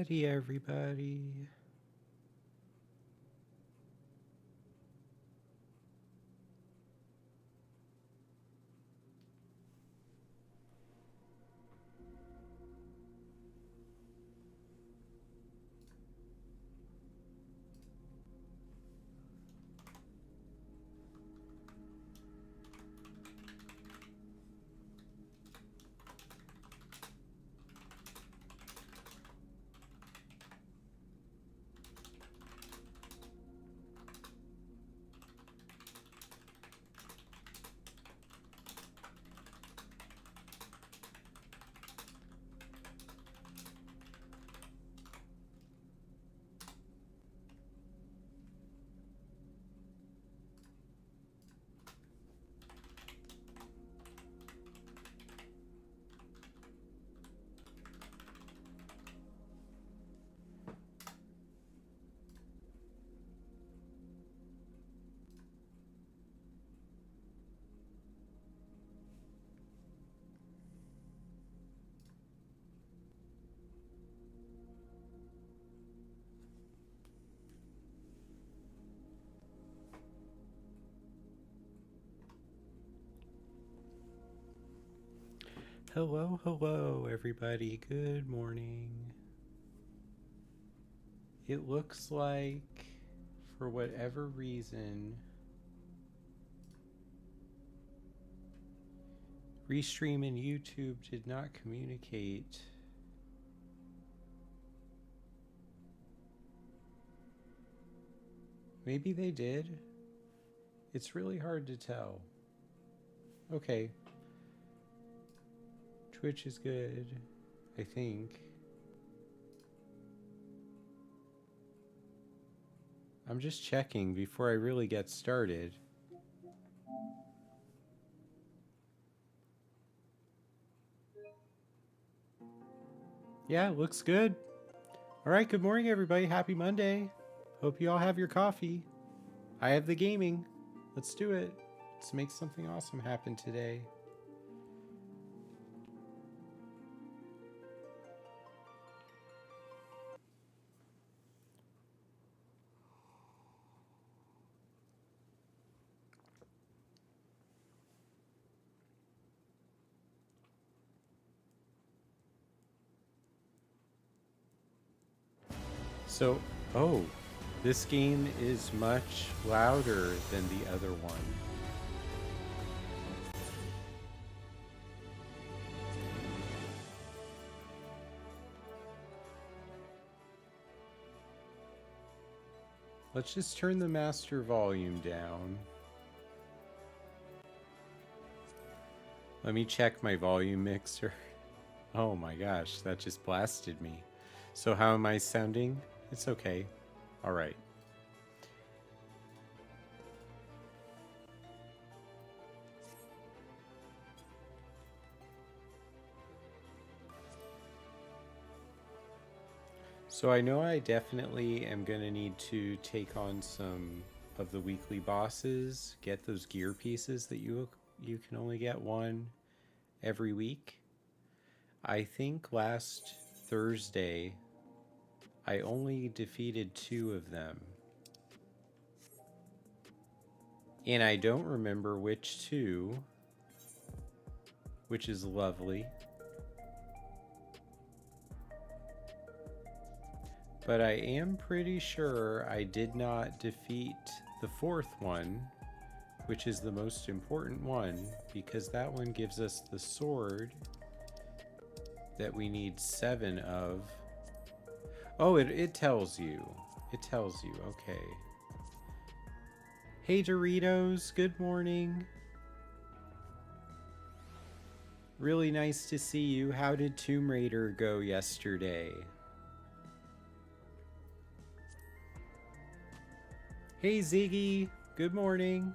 everybody. Hello, hello, everybody. Good morning. It looks like, for whatever reason, Restream and YouTube did not communicate. Maybe they did. It's really hard to tell. Okay. Twitch is good, I think. I'm just checking before I really get started. Yeah, it looks good. All right, good morning, everybody. Happy Monday. Hope you all have your coffee. I have the gaming. Let's do it. Let's make something awesome happen today. So, oh, this game is much louder than the other one. Let's just turn the master volume down. Let me check my volume mixer. Oh my gosh, that just blasted me. So how am I sounding? It's okay. All right. So I know I definitely am going to need to take on some of the weekly bosses, get those gear pieces that you can only get one every week. I think last Thursday I only defeated 2 of them. And I don't remember which 2, which is lovely. But I am pretty sure I did not defeat the 4th one, which is the most important one, because that one gives us the sword that we need 7 of. Oh, it tells you. It tells you, okay. Hey Doritos, good morning. Really nice to see you. How did Tomb Raider go yesterday? Hey Ziggy, good morning.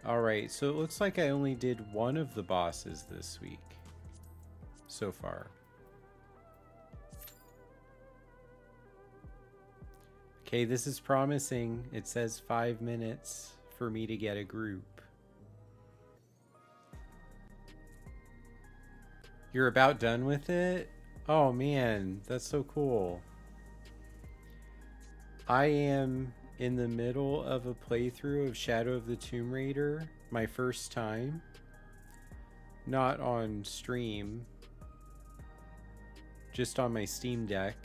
Alright, so it looks like I only did 1 of the bosses this week so far. Okay, this is promising. It says 5 minutes for me to get a group. You're about done with it? Oh man, that's so cool. I am in the middle of a playthrough of Shadow of the Tomb Raider, my first time. Not on stream, just on my Steam Deck.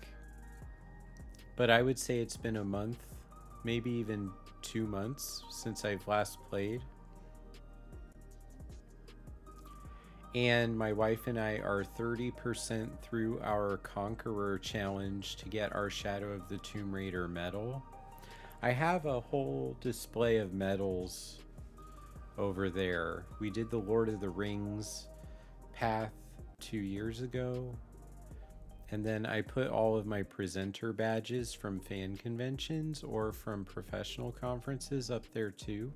But I would say it's been a month, maybe even 2 months since I've last played. And my wife and I are 30% through our Conqueror challenge to get our Shadow of the Tomb Raider medal. I have a whole display of medals over there. We did the Lord of the Rings path 2 years ago. And then I put all of my presenter badges from fan conventions or from professional conferences up there too.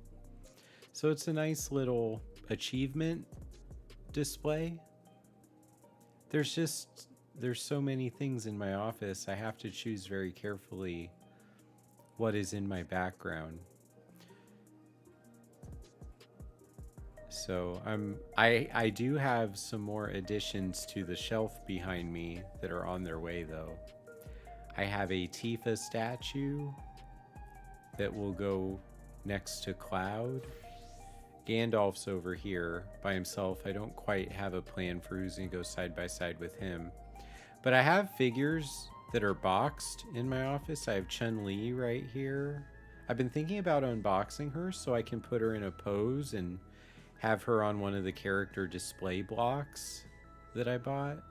So it's a nice little achievement display. There's so many things in my office. I have to choose very carefully what is in my background. So I do have some more additions to the shelf behind me that are on their way though. I have a Tifa statue that will go next to Cloud. Gandalf's over here by himself. I don't quite have a plan for who's gonna go side by side with him. But I have figures that are boxed in my office. I have Chun-Li right here. I've been thinking about unboxing her so I can put her in a pose and have her on one of the character display blocks that I bought.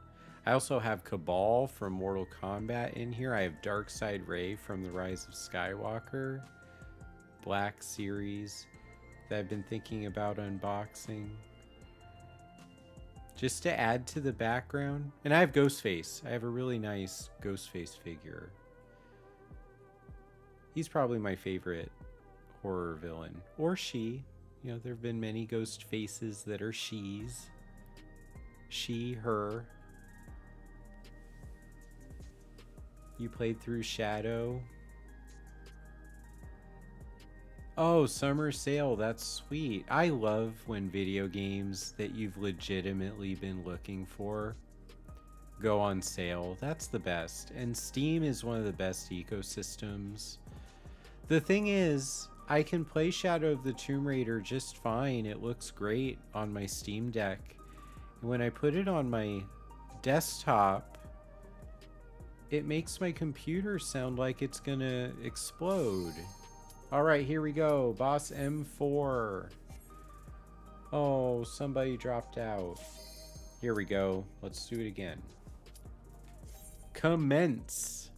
I also have Cabal from Mortal Kombat in here. I have Darkseid Rey from The Rise of Skywalker. Black Series that I've been thinking about unboxing. Just to add to the background. And I have Ghostface. I have a really nice Ghostface figure. He's probably my favorite horror villain. Or she. You know, there have been many ghost faces that are she's. She, her. You played through Shadow. Oh, summer sale. That's sweet. I love when video games that you've legitimately been looking for go on sale. That's the best. And Steam is one of the best ecosystems. The thing is, I can play Shadow of the Tomb Raider just fine. It looks great on my Steam Deck. And when I put it on my desktop, it makes my computer sound like it's gonna explode. All right, here we go. Boss M4. Oh, somebody dropped out. Here we go. Let's do it again. Commence.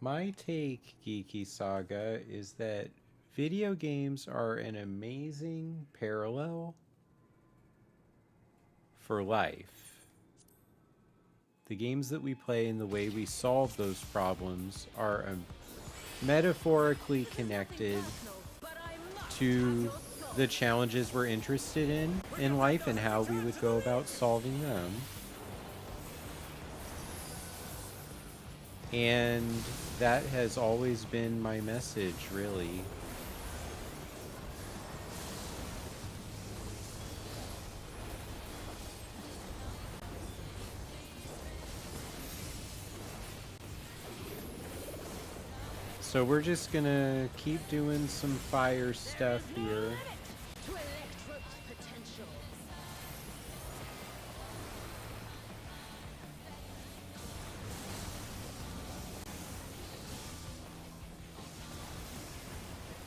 My take, Geeky Saga, is that video games are an amazing parallel for life. The games that we play and the way we solve those problems are metaphorically connected to the challenges we're interested in life and how we would go about solving them. And that has always been my message, really. So we're just gonna keep doing some fire stuff here.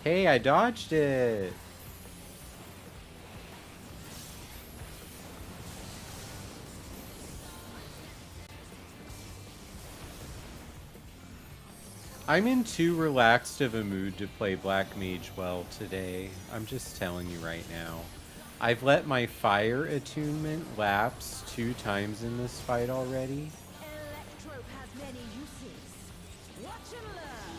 Hey, I dodged it! I'm in too relaxed of a mood to play Black Mage well today. I'm just telling you right now. I've let my fire attunement lapse 2 times in this fight already. Electrope has many uses. Watch and learn.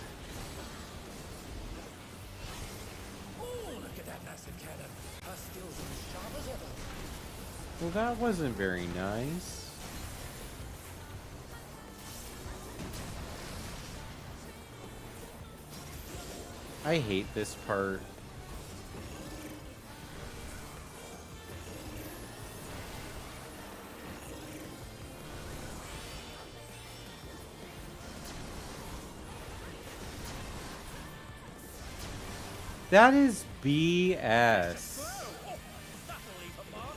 Oh, look at that massive cannon. Her skills are as sharp as ever. Well, that wasn't very nice. I hate this part That is BS. Oh, that'll leave a mark.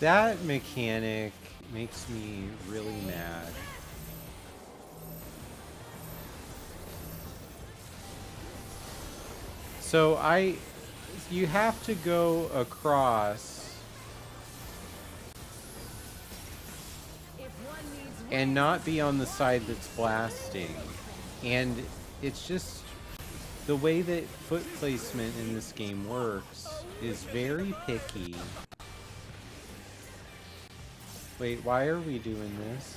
That mechanic makes me really mad. So you have to go across and not be on the side that's blasting. And it's just the way that foot placement in this game works is very picky. Wait, why are we doing this?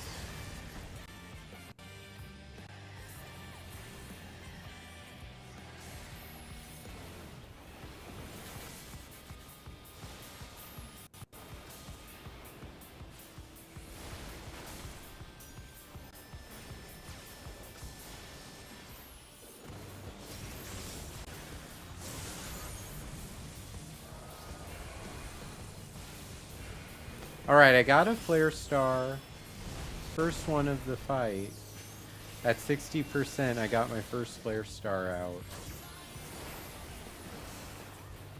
Alright, I got a flare star. First one of the fight. At 60%, I got my first flare star out.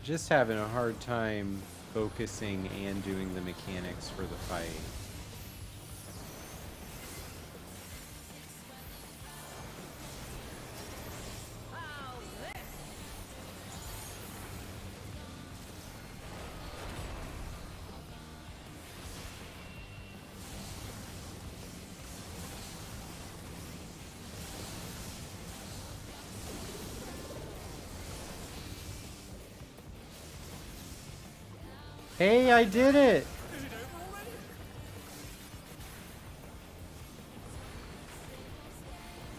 Just having a hard time focusing and doing the mechanics for the fight. Hey, I did it! Is it over already?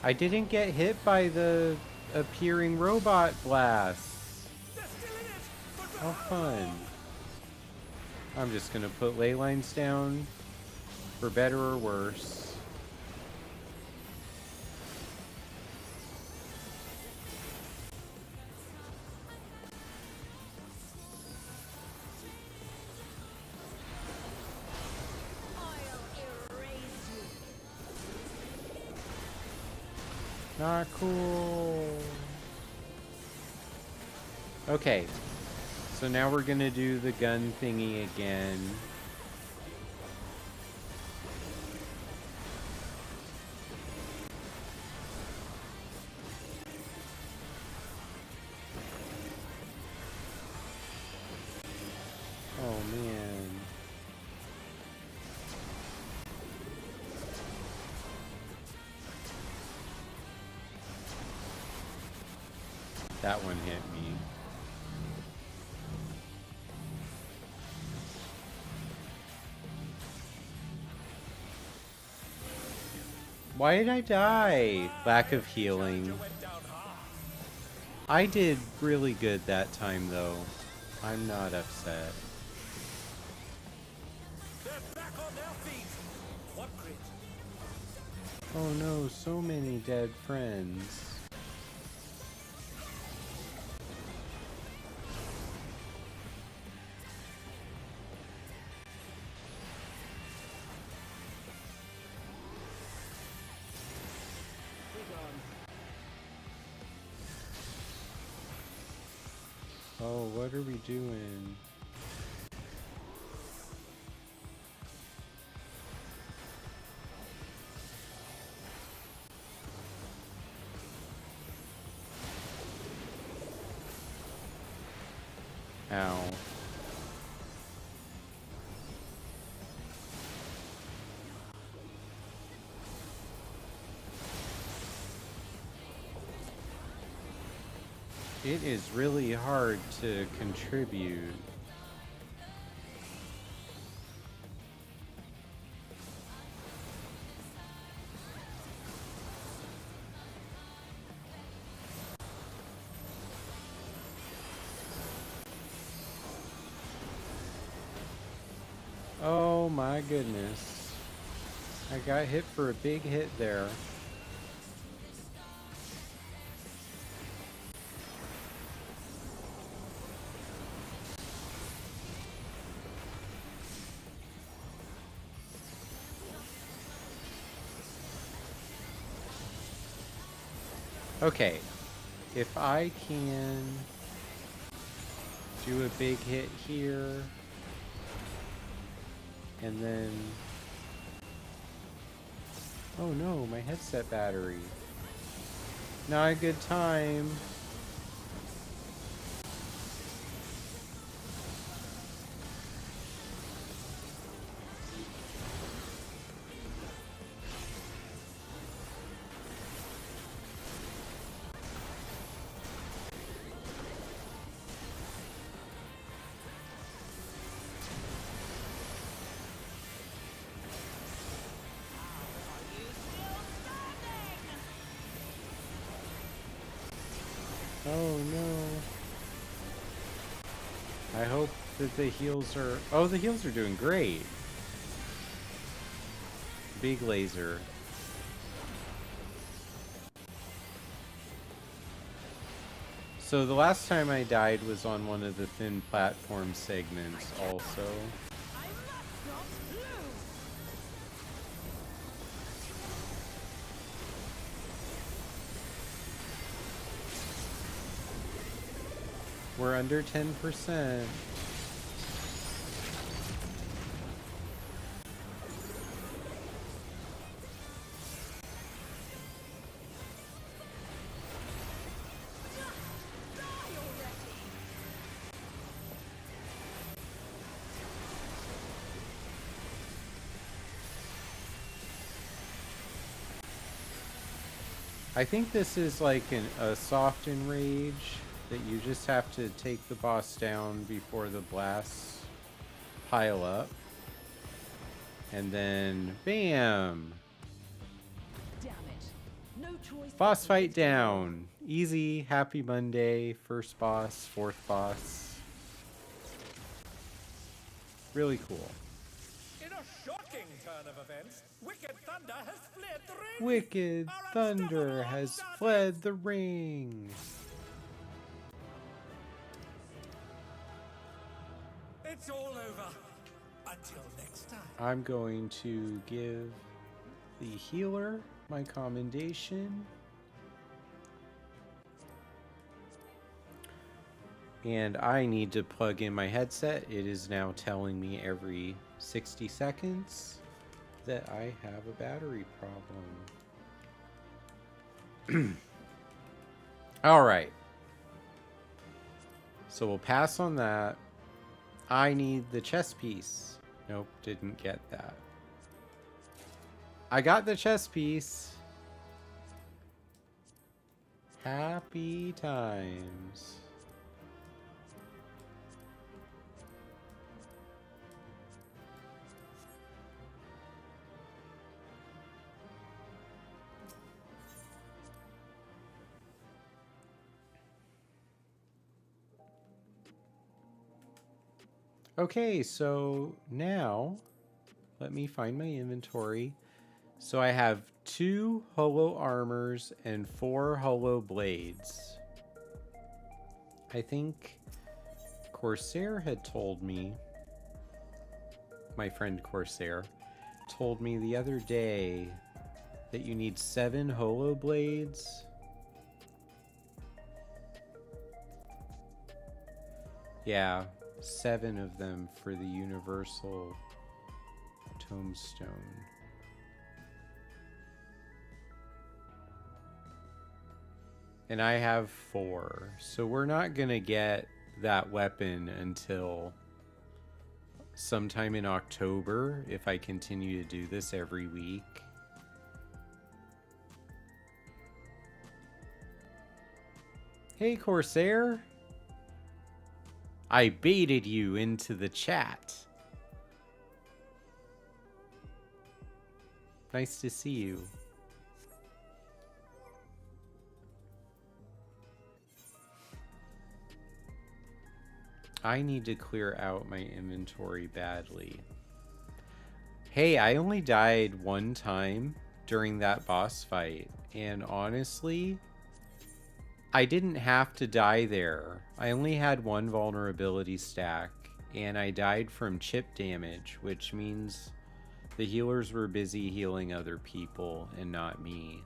I didn't get hit by the appearing robot blasts. They're still in it. But How fun. I'm just gonna put ley lines down, for better or worse. Not cool. Okay, so now we're gonna do the gun thingy again. Oh man. That one hit me. Why did I die? Lack of healing. went down hard. I did really good that time though. I'm not upset. They're back on their feet. What grit? Oh no, so many dead friends. Oh, what are we doing? Ow. It is really hard to contribute. Oh my goodness. I got hit for a big hit there. Okay, if I can do a big hit here, and then... Oh no, my headset battery. Not a good time. Oh no. I hope that the heals are... Oh, the heals are doing great. Big laser. So the last time I died was on one of the thin platform segments also. I must not lose. We're under 10%. I think this is like a soft enrage that you just have to take the boss down before the blasts pile up. And then, bam! Damn it. No choice. Boss fight down. Easy, happy Monday, first boss, fourth boss. Really cool. In a shocking turn of events, Wicked Thunder has fled the ring. Wicked Our Thunder unstoppable has started. fled the ring. It's all over. Until next time. I'm going to give the healer my commendation. And I need to plug in my headset. It is now telling me every 60 seconds that I have a battery problem. All right. So we'll pass on that. I need the chess piece. Nope, didn't get that. I got the chess piece. Happy times. Okay, so now let me find my inventory. So I have 2 holo armors and 4 holo blades. I think Corsair had told me, my friend Corsair, told me the other day that you need 7 holo blades. Yeah, 7 of them for the universal tombstone. And I have 4, so we're not gonna get that weapon until sometime in October if I continue to do this every week. Hey Corsair! I baited you into the chat. Nice to see you. I need to clear out my inventory badly. Hey, I only died one time during that boss fight, and honestly, I didn't have to die there. I only had one vulnerability stack, and I died from chip damage, which means the healers were busy healing other people and not me.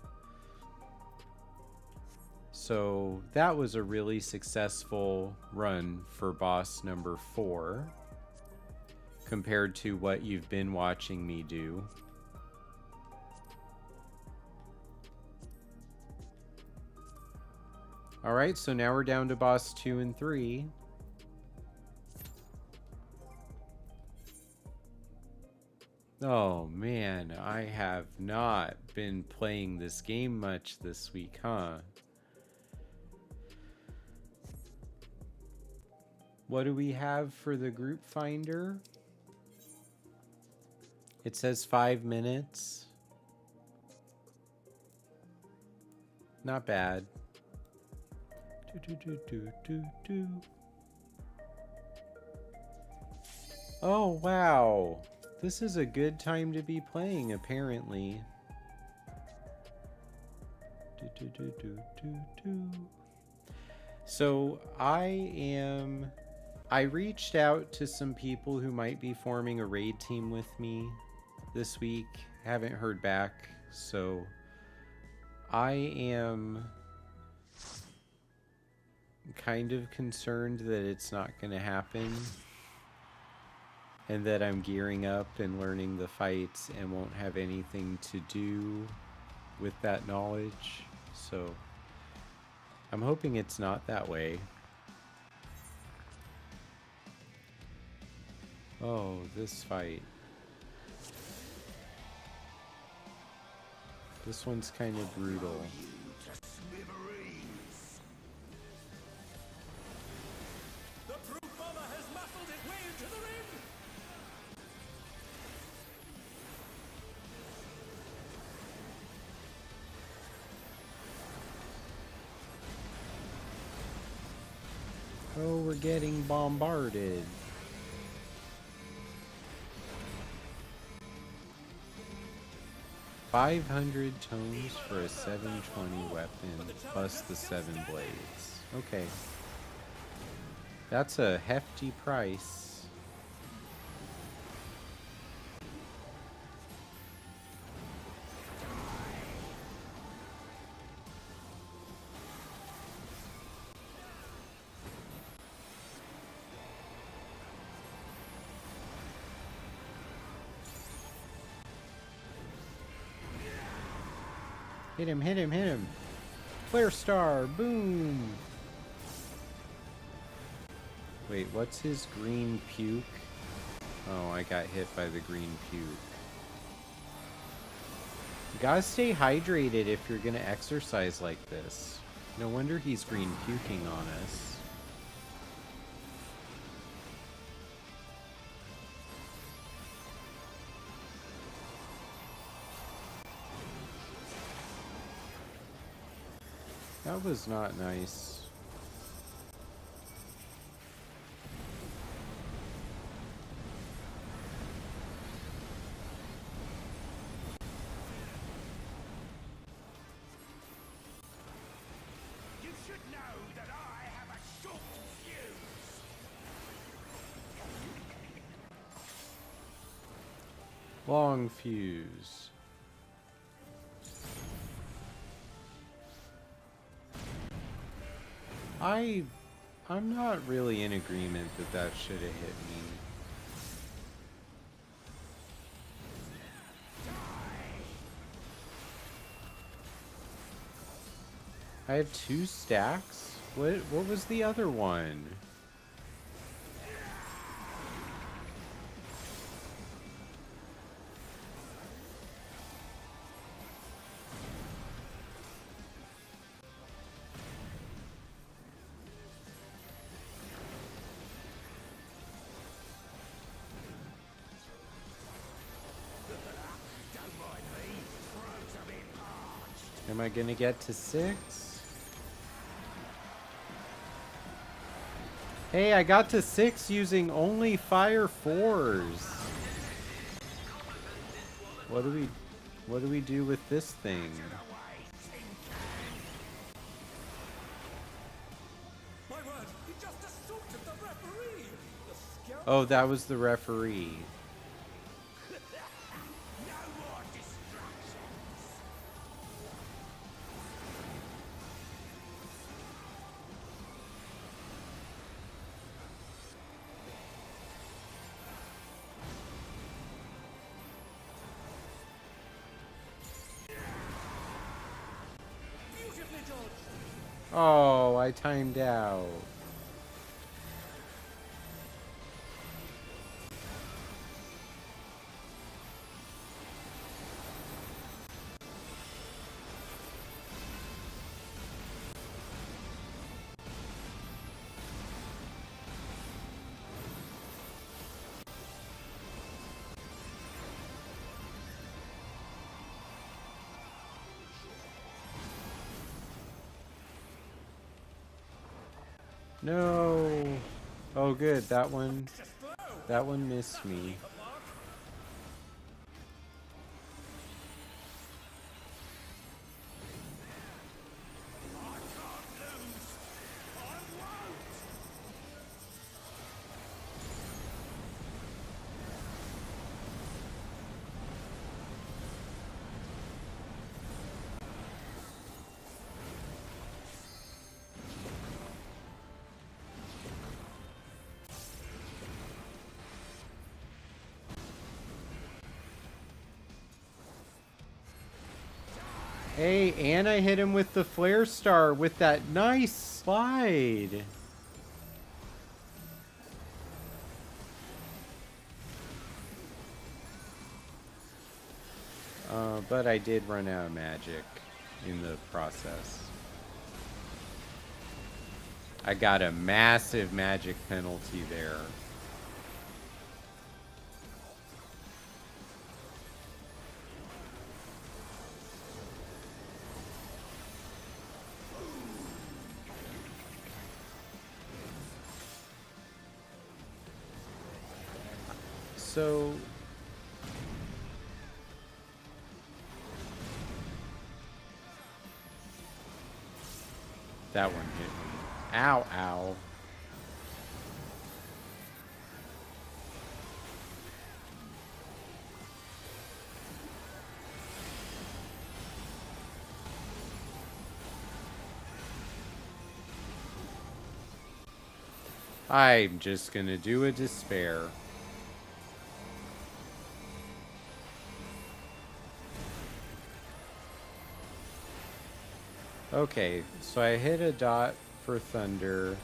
So that was a really successful run for boss number 4 compared to what you've been watching me do. Alright, so now we're down to boss 2 and 3. Oh man, I have not been playing this game much this week, huh? What do we have for the group finder? It says 5 minutes. Not bad. Oh, wow. This is a good time to be playing, apparently. So I reached out to some people who might be forming a raid team with me this week. Haven't heard back, so I am kind of concerned that it's not going to happen, and that I'm gearing up and learning the fights and won't have anything to do with that knowledge. So I'm hoping it's not that way. Oh, this fight. This one's kind of brutal. The brute bomber has muscled his way into the ring. Oh, we're getting bombarded. $500 tones for a 720 weapon plus the 7 blades. Okay. That's a hefty price. Hit him, hit him, hit him. Flare star, boom. Wait, what's his green puke? Oh, I got hit by the green puke. You gotta stay hydrated if you're gonna exercise like this. No wonder he's green puking on us. That was not nice. You should know that I have a short fuse. Long fuse. I'm not really in agreement that that should have hit me. I have 2 stacks? What was the other one? Am I gonna get to 6? Hey, I got to 6 using only fire 4s. What do we do with this thing? My word, he just assaulted the referee! The scoundrel. Oh, that was the referee. No more distractions! Beautifully dodged! Oh, I timed out. No. Oh, good. That one missed me. Hey, and I hit him with the flare star with that nice slide. But I did run out of magic in the process. I got a massive magic penalty there. So that one hit me. Ow, ow. I'm just gonna do a despair. Okay, so I hit a dot for thunder.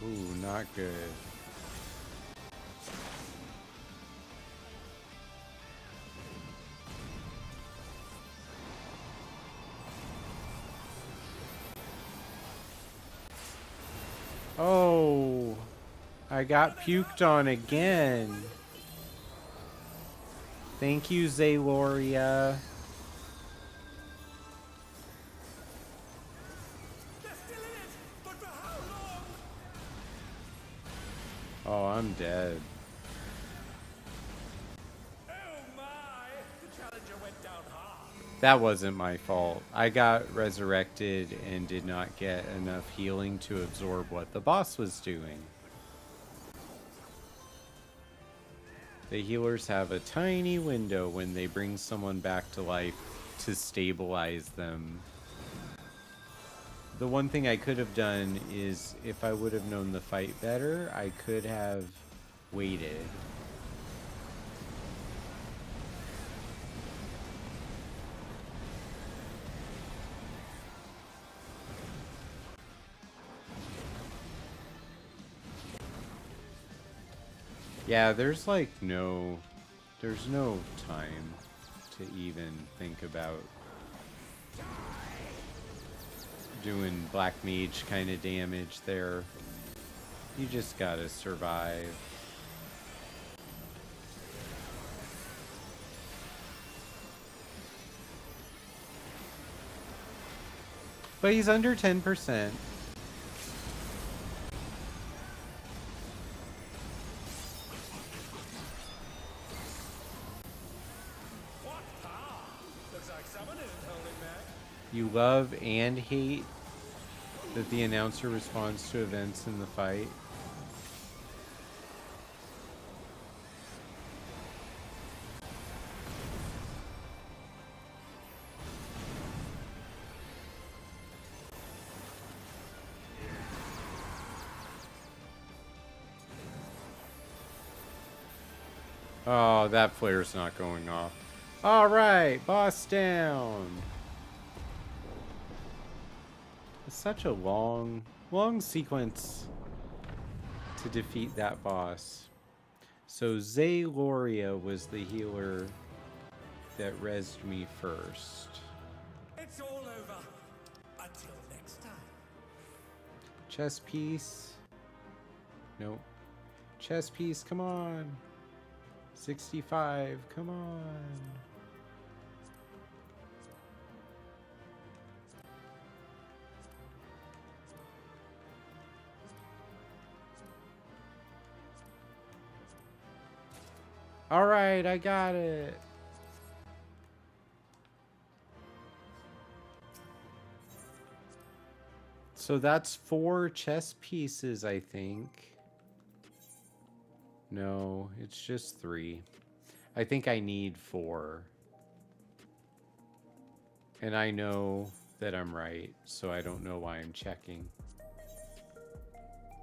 Ooh, not good. Oh, I got puked on again. Thank you, Zayloria. They're still in it! But for how long? Oh, I'm dead. Oh my! The challenger went down hard. That wasn't my fault. I got resurrected and did not get enough healing to absorb what the boss was doing. The healers have a tiny window when they bring someone back to life to stabilize them. The one thing I could have done is, if I would have known the fight better, I could have waited. Yeah, there's like there's no time to even think about doing black mage kind of damage there. You just gotta survive. But he's under 10%. What power? Looks like someone isn't holding back. You love and hate that the announcer responds to events in the fight. Oh, that flare's not going off. All right, boss down. It's such a long sequence to defeat that boss. So Zayloria was the healer that rezzed me first. It's all over. Until next time. Chess piece. Nope. Chess piece, come on. 65, come on. All right, I got it. So that's 4 chess pieces, I think. No, it's just 3. I think I need 4. And I know that I'm right, so I don't know why I'm checking.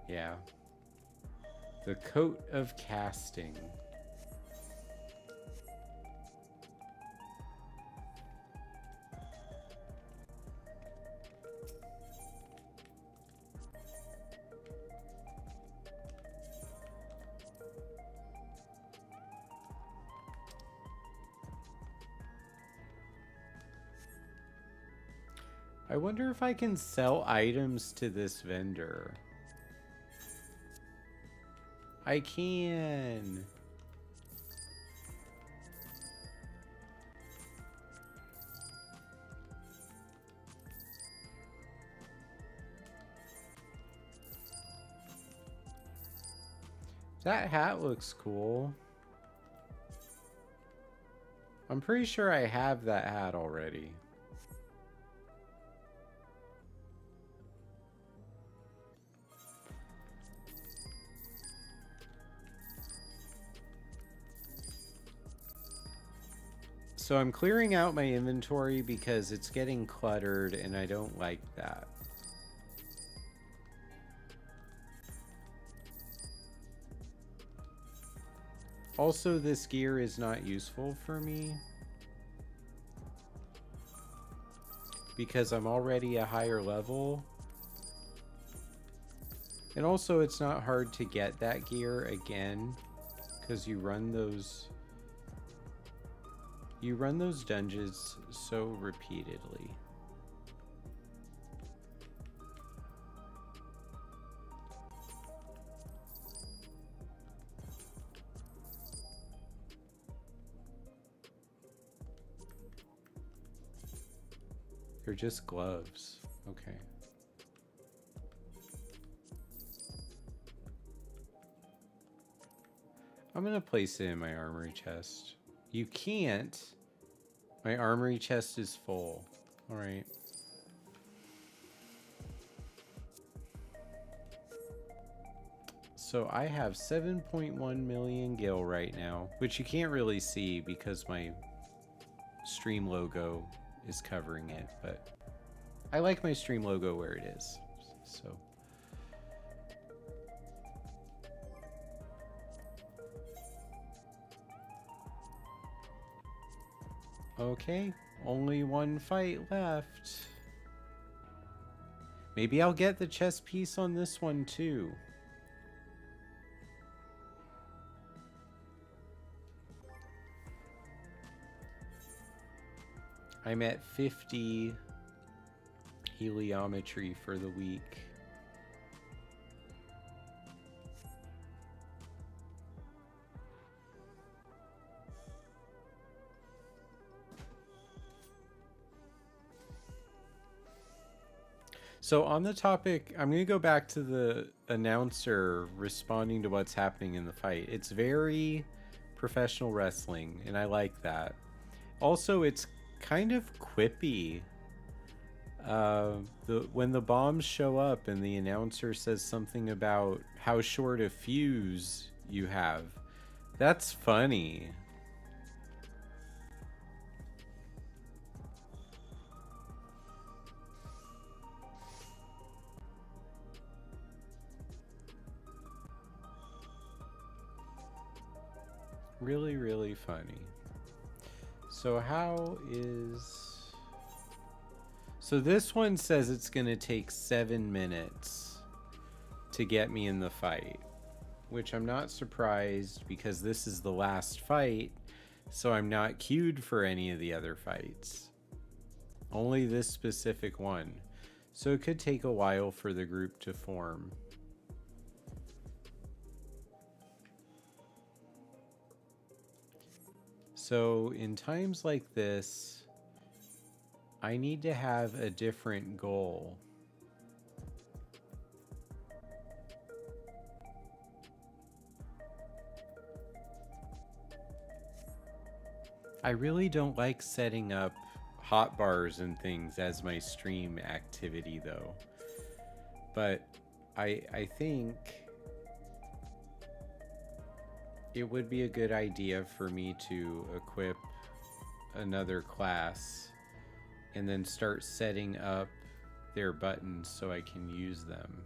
Yeah. The coat of casting. I wonder if I can sell items to this vendor. I can. That hat looks cool. I'm pretty sure I have that hat already. So I'm clearing out my inventory because it's getting cluttered and I don't like that. Also, this gear is not useful for me because I'm already a higher level. And also, it's not hard to get that gear again because you run those dungeons so repeatedly. They're just gloves. Okay. I'm gonna place it in my armory chest. You can't. My armory chest is full. All right. So I have 7.1 million gil right now, which you can't really see because my stream logo is covering it, but I like my stream logo where it is. So okay, only one fight left. Maybe I'll get the chess piece on this one too. I'm at 50 heliometry for the week. So on the topic, I'm going to go back to the announcer responding to what's happening in the fight. It's very professional wrestling, and I like that. Also, it's kind of quippy. When the bombs show up and the announcer says something about how short a fuse you have, that's funny. Really, really funny. So so this one says it's gonna take 7 minutes to get me in the fight, which I'm not surprised because this is the last fight, so I'm not queued for any of the other fights. Only this specific one. So it could take a while for the group to form. So in times like this, I need to have a different goal. I really don't like setting up hotbars and things as my stream activity though. But I think it would be a good idea for me to equip another class and then start setting up their buttons so I can use them.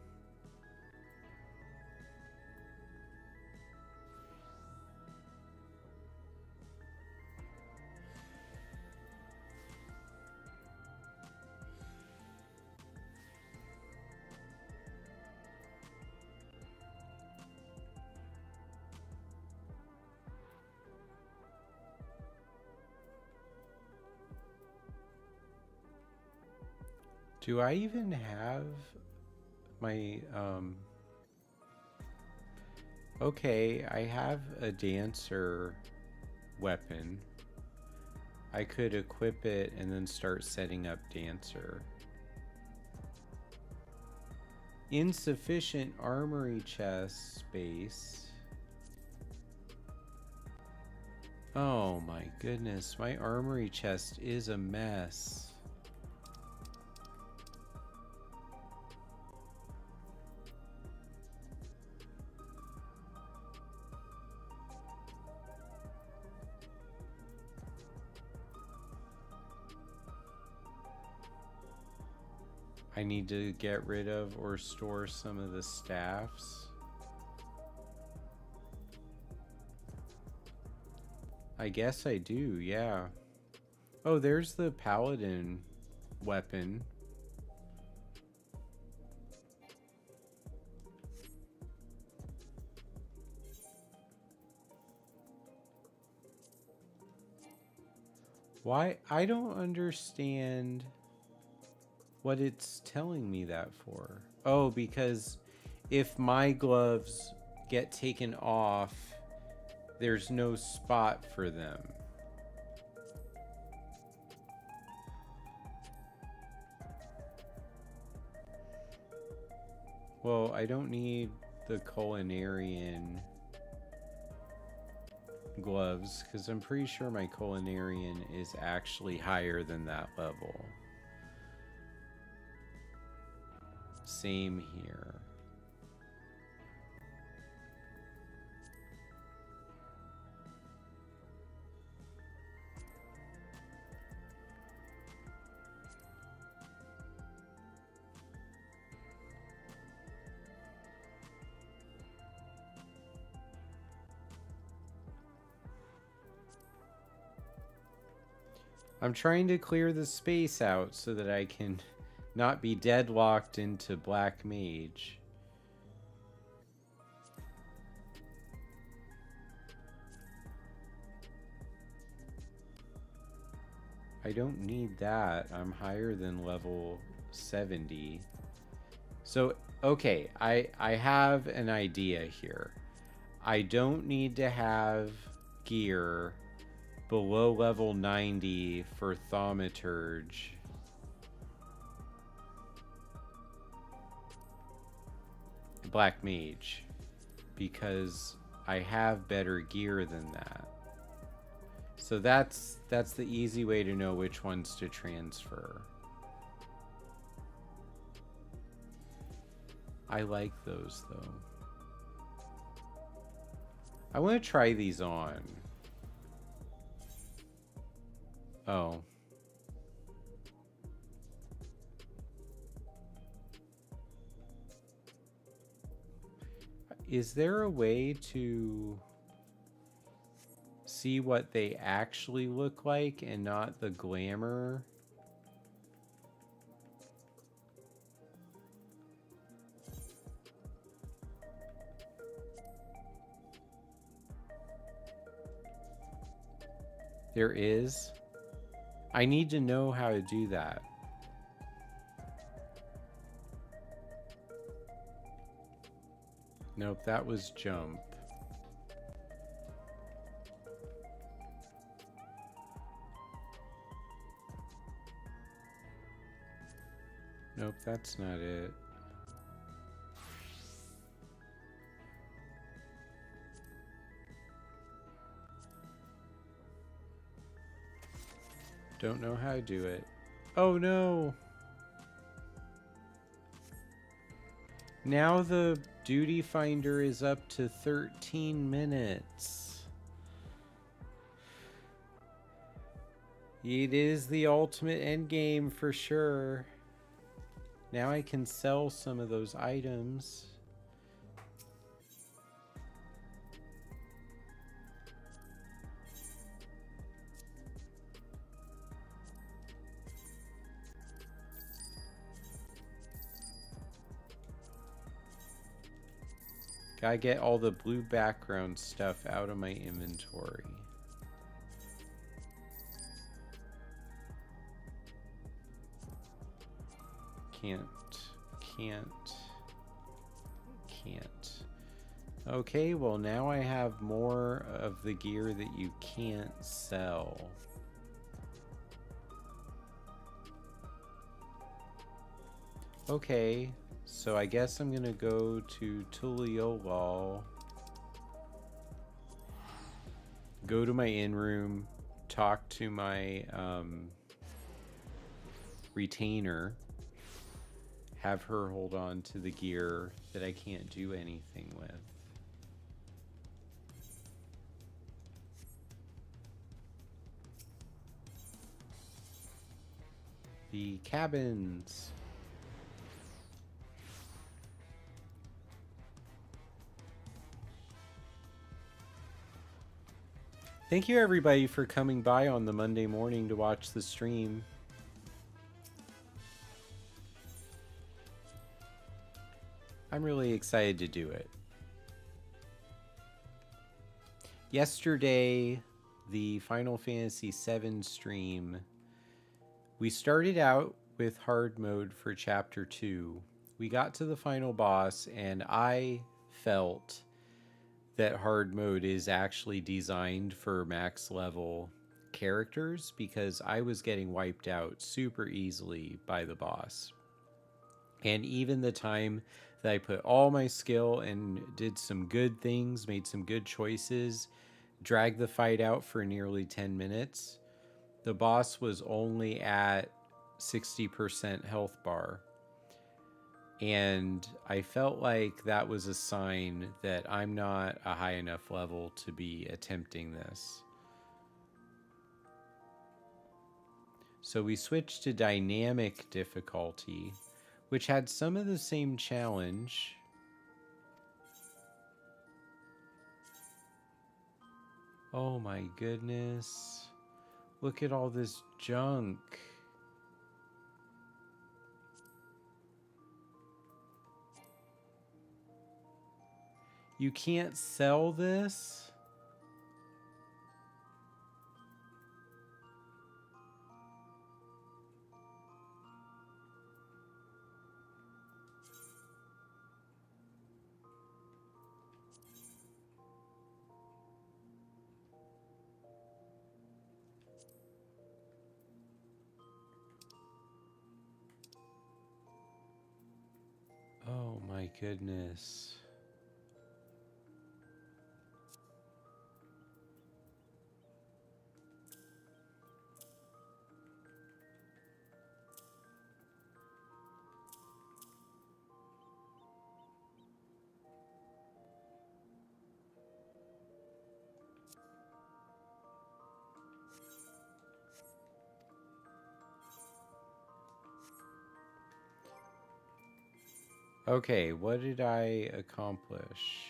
Do I even have my, okay, I have a dancer weapon. I could equip it and then start setting up dancer. Insufficient armory chest space. Oh my goodness, my armory chest is a mess. I need to get rid of or store some of the staffs. I guess I do, yeah. Oh, there's the paladin weapon. Why? I don't understand what it's telling me that for. Oh, because if my gloves get taken off, there's no spot for them. Well, I don't need the culinarian gloves because I'm pretty sure my culinarian is actually higher than that level. Same here. I'm trying to clear the space out so that I can not be deadlocked into Black Mage. I don't need that. I'm higher than level 70. So, okay, I have an idea here. I don't need to have gear below level 90 for Thaumaturge. Black Mage, because I have better gear than that. So that's the easy way to know which ones to transfer. I like those though. I want to try these on. Oh. Is there a way to see what they actually look like and not the glamour? There is. I need to know how to do that. Nope, that was jump. Nope, that's not it. Don't know how to do it. Oh no! Now the duty finder is up to 13 minutes. It is the ultimate end game for sure. Now I can sell some of those items. Gotta get all the blue background stuff out of my inventory. Can't. Okay, well now I have more of the gear that you can't sell. Okay, so I guess I'm gonna go to Tuliolol, go to my in-room, talk to my retainer, have her hold on to the gear that I can't do anything with. The cabins. Thank you everybody for coming by on the Monday morning to watch the stream. I'm really excited to do it. Yesterday, the Final Fantasy VII stream, we started out with hard mode for chapter 2. We got to the final boss and I felt that hard mode is actually designed for max level characters because I was getting wiped out super easily by the boss. And even the time that I put all my skill and did some good things, made some good choices, dragged the fight out for nearly 10 minutes, the boss was only at 60% health bar. And I felt like that was a sign that I'm not a high enough level to be attempting this. So we switched to dynamic difficulty, which had some of the same challenge. Oh my goodness. Look at all this junk. You can't sell this? Oh my goodness. Okay, what did I accomplish?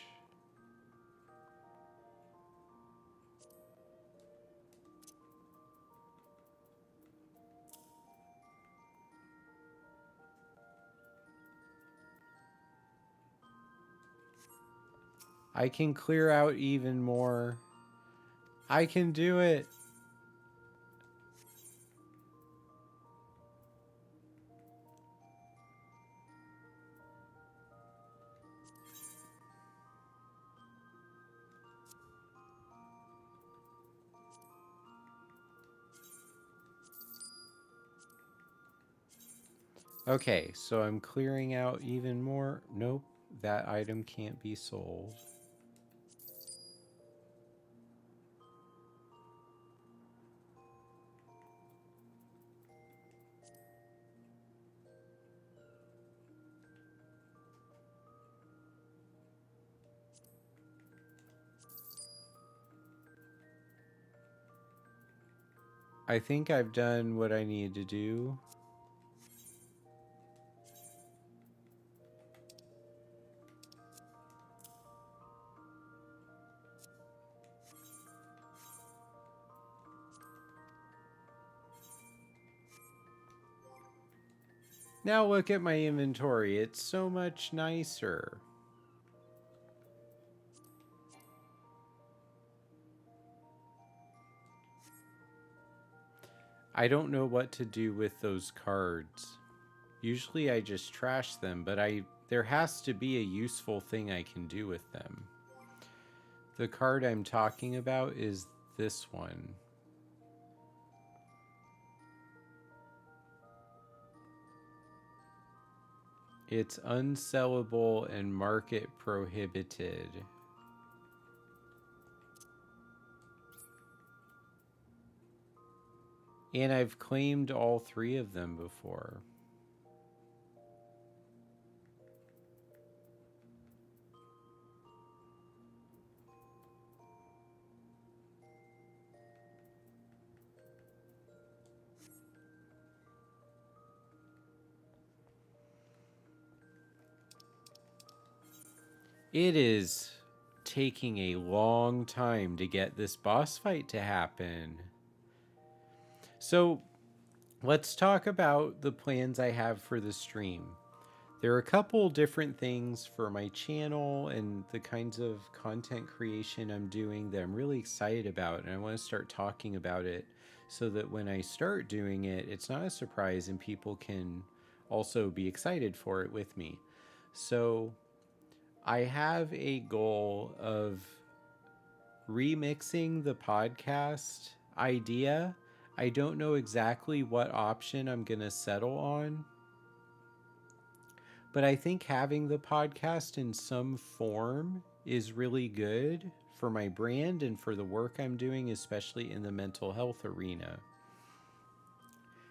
I can clear out even more. I can do it. Okay, so I'm clearing out even more. Nope, that item can't be sold. I think I've done what I need to do. Now look at my inventory. It's so much nicer. I don't know what to do with those cards. Usually I just trash them, but there has to be a useful thing I can do with them. The card I'm talking about is this one. It's unsellable and market prohibited. And I've claimed all 3 of them before. It is taking a long time to get this boss fight to happen. So let's talk about the plans I have for the stream. There are a couple different things for my channel and the kinds of content creation I'm doing that I'm really excited about, and I want to start talking about it so that when I start doing it, it's not a surprise and people can also be excited for it with me. So I have a goal of remixing the podcast idea. I don't know exactly what option I'm going to settle on, but I think having the podcast in some form is really good for my brand and for the work I'm doing, especially in the mental health arena.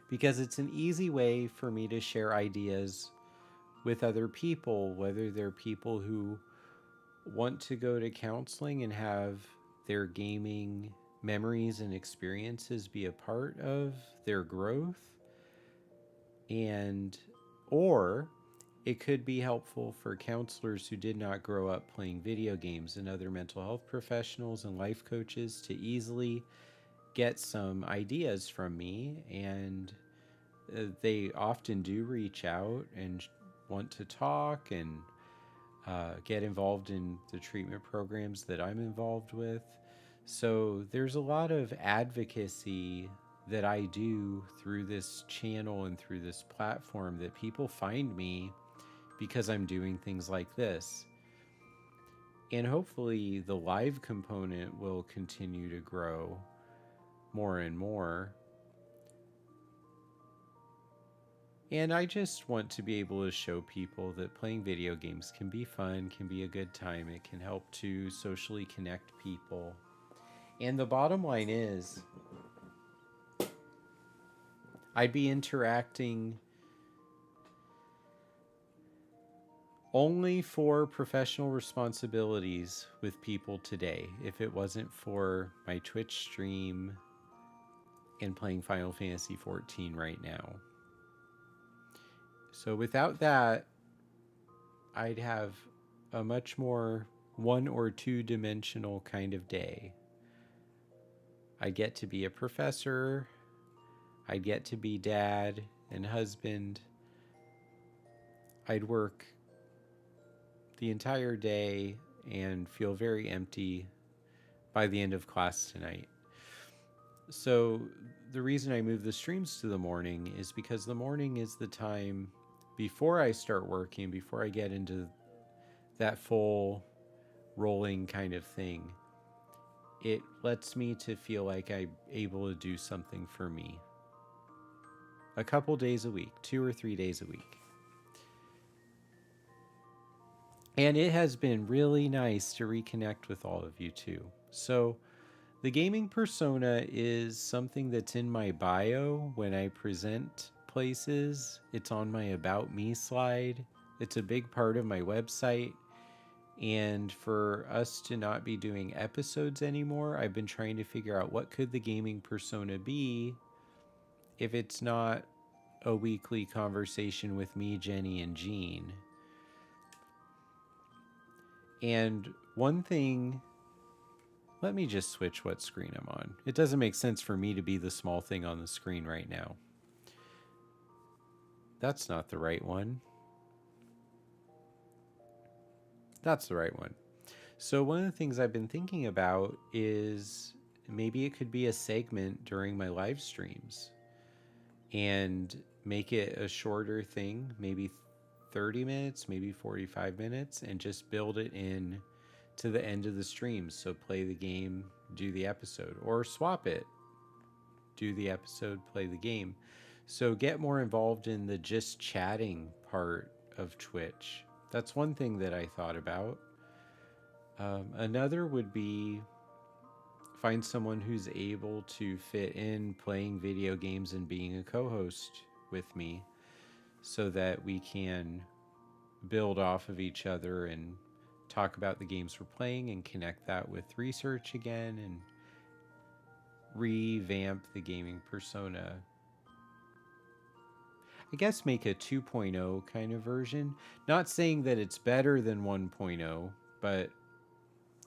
Because it's an easy way for me to share ideas with other people, whether they're people who want to go to counseling and have their gaming memories and experiences be a part of their growth, and or it could be helpful for counselors who did not grow up playing video games and other mental health professionals and life coaches to easily get some ideas from me. And they often do reach out and want to talk and get involved in the treatment programs that I'm involved with. So there's a lot of advocacy that I do through this channel and through this platform that people find me because I'm doing things like this. And hopefully the live component will continue to grow more and more. And I just want to be able to show people that playing video games can be fun, can be a good time. It can help to socially connect people. And the bottom line is, I'd be interacting only for professional responsibilities with people today if it wasn't for my Twitch stream and playing Final Fantasy XIV right now. So without that, I'd have a much more 1 or 2 dimensional kind of day. I'd get to be a professor. I'd get to be dad and husband. I'd work the entire day and feel very empty by the end of class tonight. So the reason I move the streams to the morning is because the morning is the time before I start working, before I get into that full rolling kind of thing. It lets me to feel like I'm able to do something for me. A couple days a week, 2 or 3 days a week. And it has been really nice to reconnect with all of you too. So the gaming persona is something that's in my bio when I present places. It's on my About Me slide. It's a big part of my website. And for us to not be doing episodes anymore, I've been trying to figure out what could the gaming persona be if it's not a weekly conversation with me, Jenny, and Jean. And one thing, let me just switch what screen I'm on. It doesn't make sense for me to be the small thing on the screen right now. That's not the right one. That's the right one. So one of the things I've been thinking about is maybe it could be a segment during my live streams and make it a shorter thing, maybe 30 minutes, maybe 45 minutes, and just build it in to the end of the stream. So play the game, do the episode, or swap it. Do the episode, play the game. So get more involved in the just chatting part of Twitch. That's one thing that I thought about. Another would be find someone who's able to fit in playing video games and being a co-host with me so that we can build off of each other and talk about the games we're playing and connect that with research again and revamp the gaming persona. I guess make a 2.0 kind of version. Not saying that it's better than 1.0, but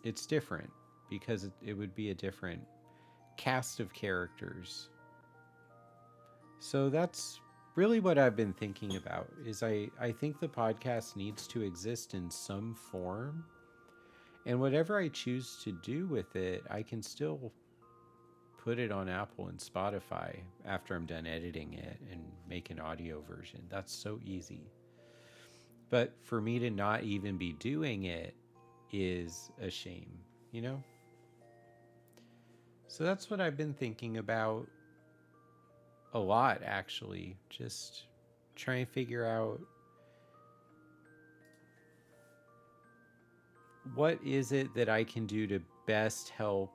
it's different because it would be a different cast of characters. So that's really what I've been thinking about is I think the podcast needs to exist in some form. And whatever I choose to do with it, I can still put it on Apple and Spotify after I'm done editing it and make an audio version. That's so easy. But for me to not even be doing it is a shame, you know? So that's what I've been thinking about a lot, actually. Just trying to figure out what is it that I can do to best help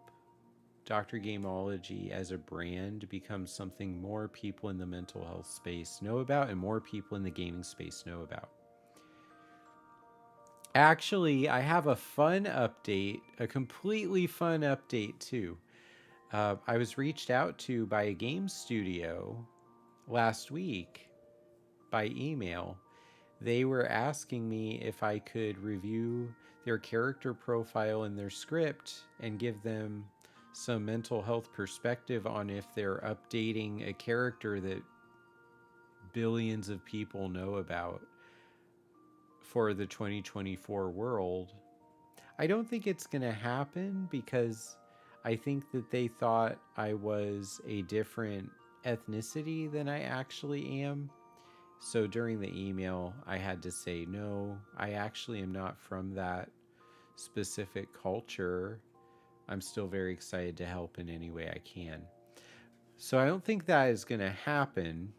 Dr. Gameology as a brand become something more people in the mental health space know about and more people in the gaming space know about. Actually, I have a fun update, a completely fun update too. I was reached out to by a game studio last week by email. They were asking me if I could review their character profile and their script and give them some mental health perspective on if they're updating a character that billions of people know about for the 2024 world. I don't think it's going to happen because I think that they thought I was a different ethnicity than I actually am. So during the email, I had to say, no, I actually am not from that specific culture. I'm still very excited to help in any way I can. So I don't think that is going to happen.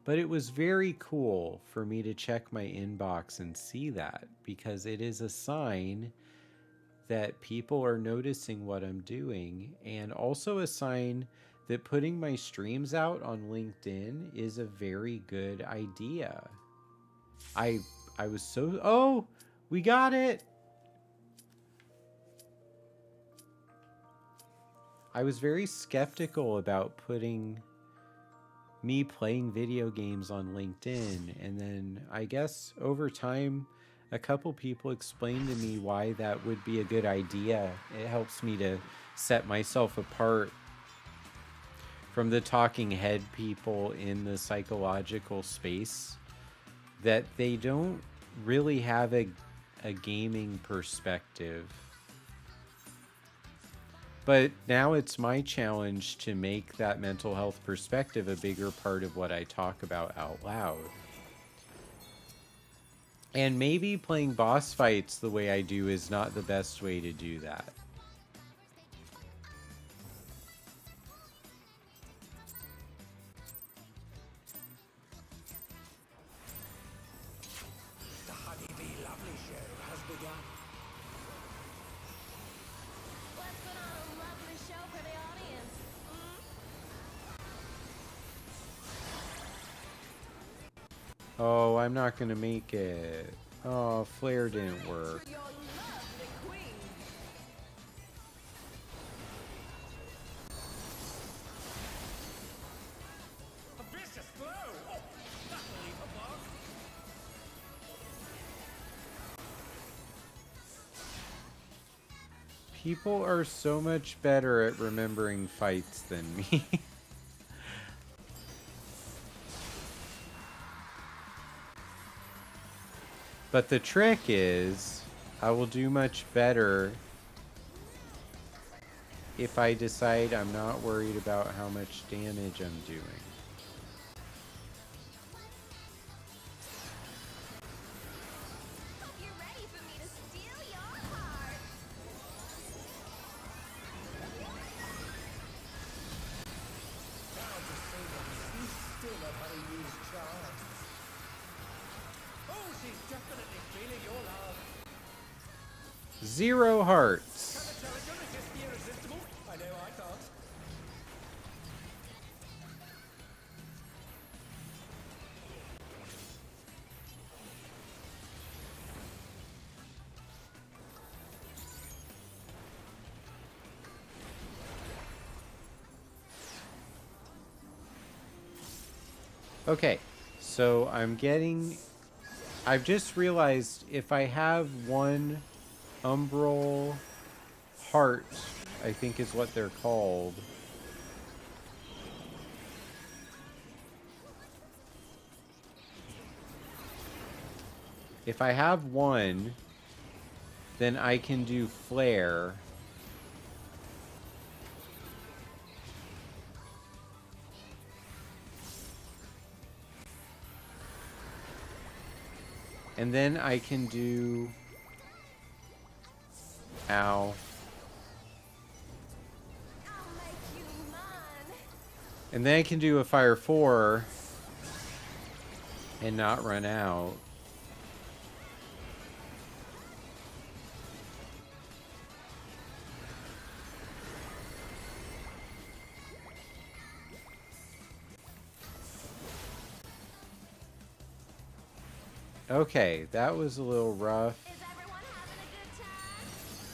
But it was very cool for me to check my inbox and see that, because it is a sign that people are noticing what I'm doing, and also a sign that putting my streams out on LinkedIn is a very good idea. I was so... Oh, we got it! I was very skeptical about putting me playing video games on LinkedIn, and then I guess over time a couple people explained to me why that would be a good idea. It helps me to set myself apart from the talking head people in the psychological space, that they don't really have a gaming perspective. But now it's my challenge to make that mental health perspective a bigger part of what I talk about out loud. And maybe playing boss fights the way I do is not the best way to do that. The Honeybee Lovely Show has begun. Let's put on a lovely show for the audience. Oh, I'm not gonna make it. Oh, flare didn't work. For your lovely queen. A vicious blow! Oh, that'll leave a mark. People are so much better at remembering fights than me. But the trick is, I will do much better if I decide I'm not worried about how much damage I'm doing. Hope you're ready for me to steal your heart. Now to say that you still know how to use charms. Oh, she's definitely feeling your love. 0 hearts. Can the challenger resist the irresistible? I know I can't. Okay, so I've just realized if I have one umbral heart, I think is what they're called. If I have one, then I can do flare. And then I can do... Ow. I'll make you mine. And then I can do a fire 4 and not run out. Okay, that was a little rough. Is everyone having a good time? A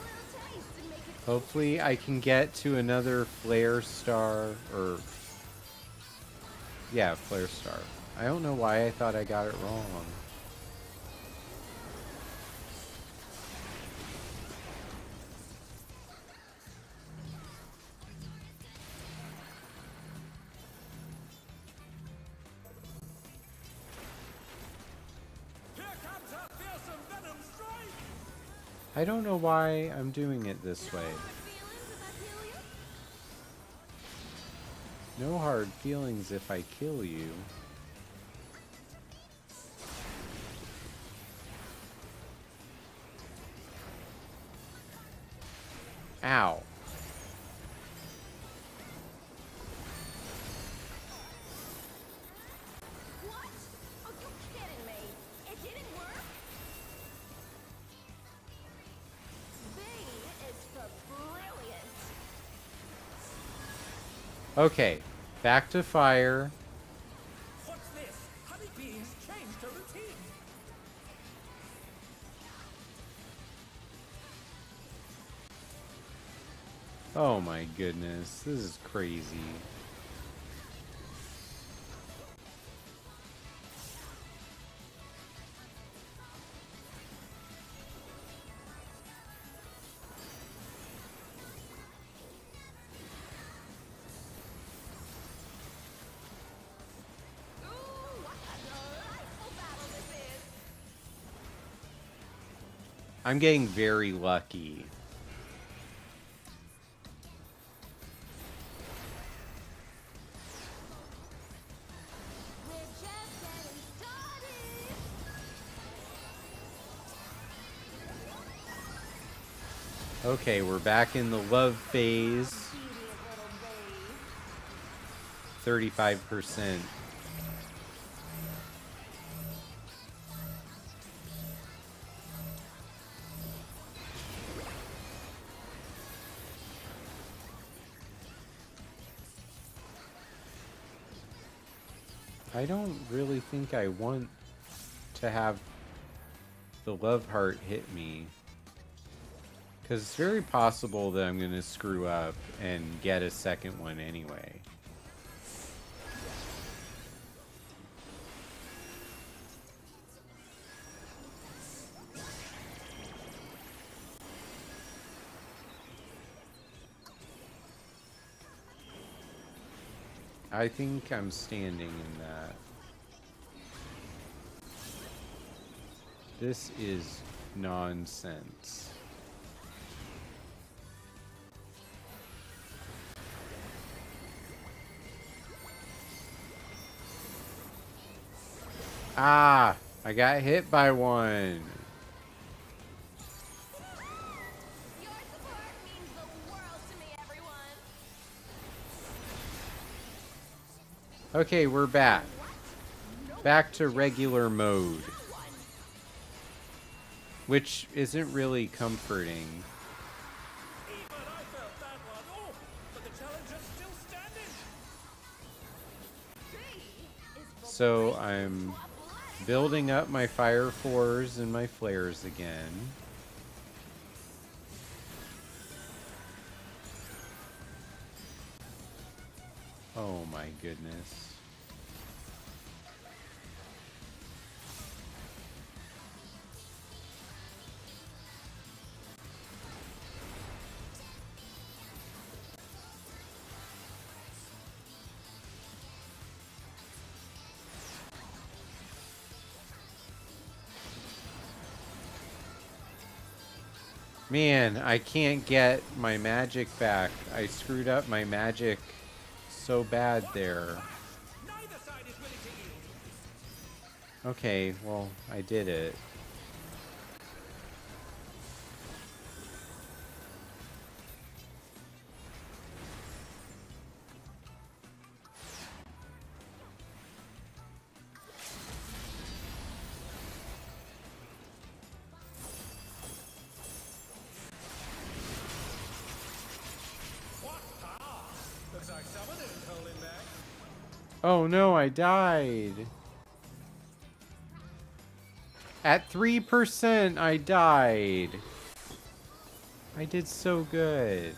little taste and make it Hopefully I can get to another flare star, or... Yeah, flare star. I don't know why I thought I got it wrong. Here comes our fearsome venom strike! I don't know why I'm doing it this way. good feelings. Does that heal you? No hard feelings if I kill you. Ow. What? Are you kidding me? It didn't work? B is for brilliant. Okay, back to fire. What's this? Honeybee has changed her routine. Oh my goodness, this is crazy. Ooh, what a delightful battle this is. I'm getting very lucky. We're just getting started. Okay, we're back in the love phase. Obedient little babe. 35%. I don't really think I want to have the love heart hit me. Because it's very possible that I'm going to screw up and get a second one anyway. I think I'm standing in that. This is nonsense. Ah! I got hit by one. Your support means the world to me, everyone. Okay, we're back. What? No Back to regular mode. one. Which isn't really comforting. Even I felt that one. Oh, but the challenge is still standing. B is for So brave. I'm Let's building up my fire fours and my flares again. Oh my goodness. Man, I can't get my magic back. I screwed up my magic so bad there. Neither side is willing to yield. Okay, well, I did it. What power? Looks like someone isn't holding back. Oh no, I died. At 3%, I died. I did so good.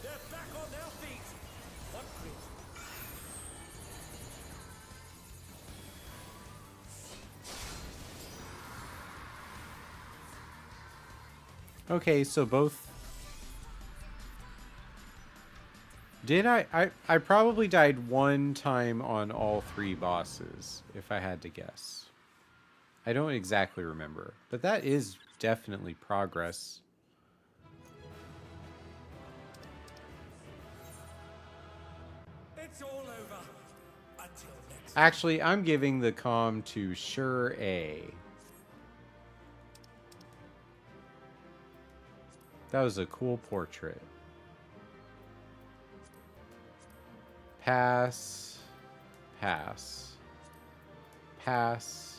They're back on their feet. What grit? Okay, so both... Did I probably died one time on all three bosses, if I had to guess. I don't exactly remember, but that is definitely progress. It's all over. Until next. Actually, I'm giving the comm to Sure A. That was a cool portrait. Pass. Pass. Pass.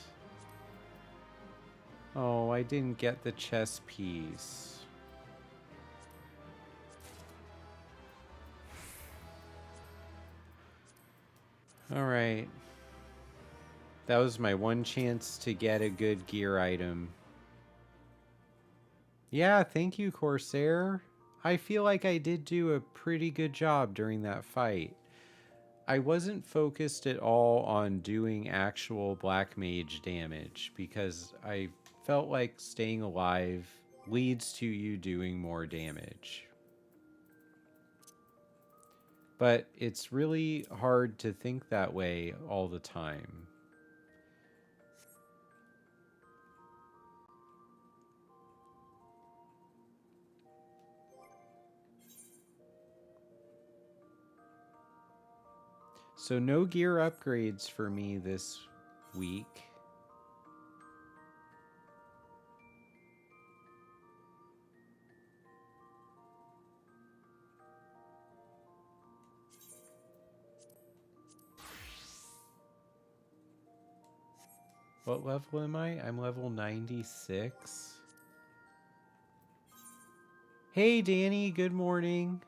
Oh, I didn't get the chess piece. All right. That was my one chance to get a good gear item. Yeah, thank you, Corsair. I feel like I did do a pretty good job during that fight. I wasn't focused at all on doing actual black mage damage because I felt like staying alive leads to you doing more damage. But it's really hard to think that way all the time. So no gear upgrades for me this week. What level am I? I'm level 96. Hey Danny, good morning.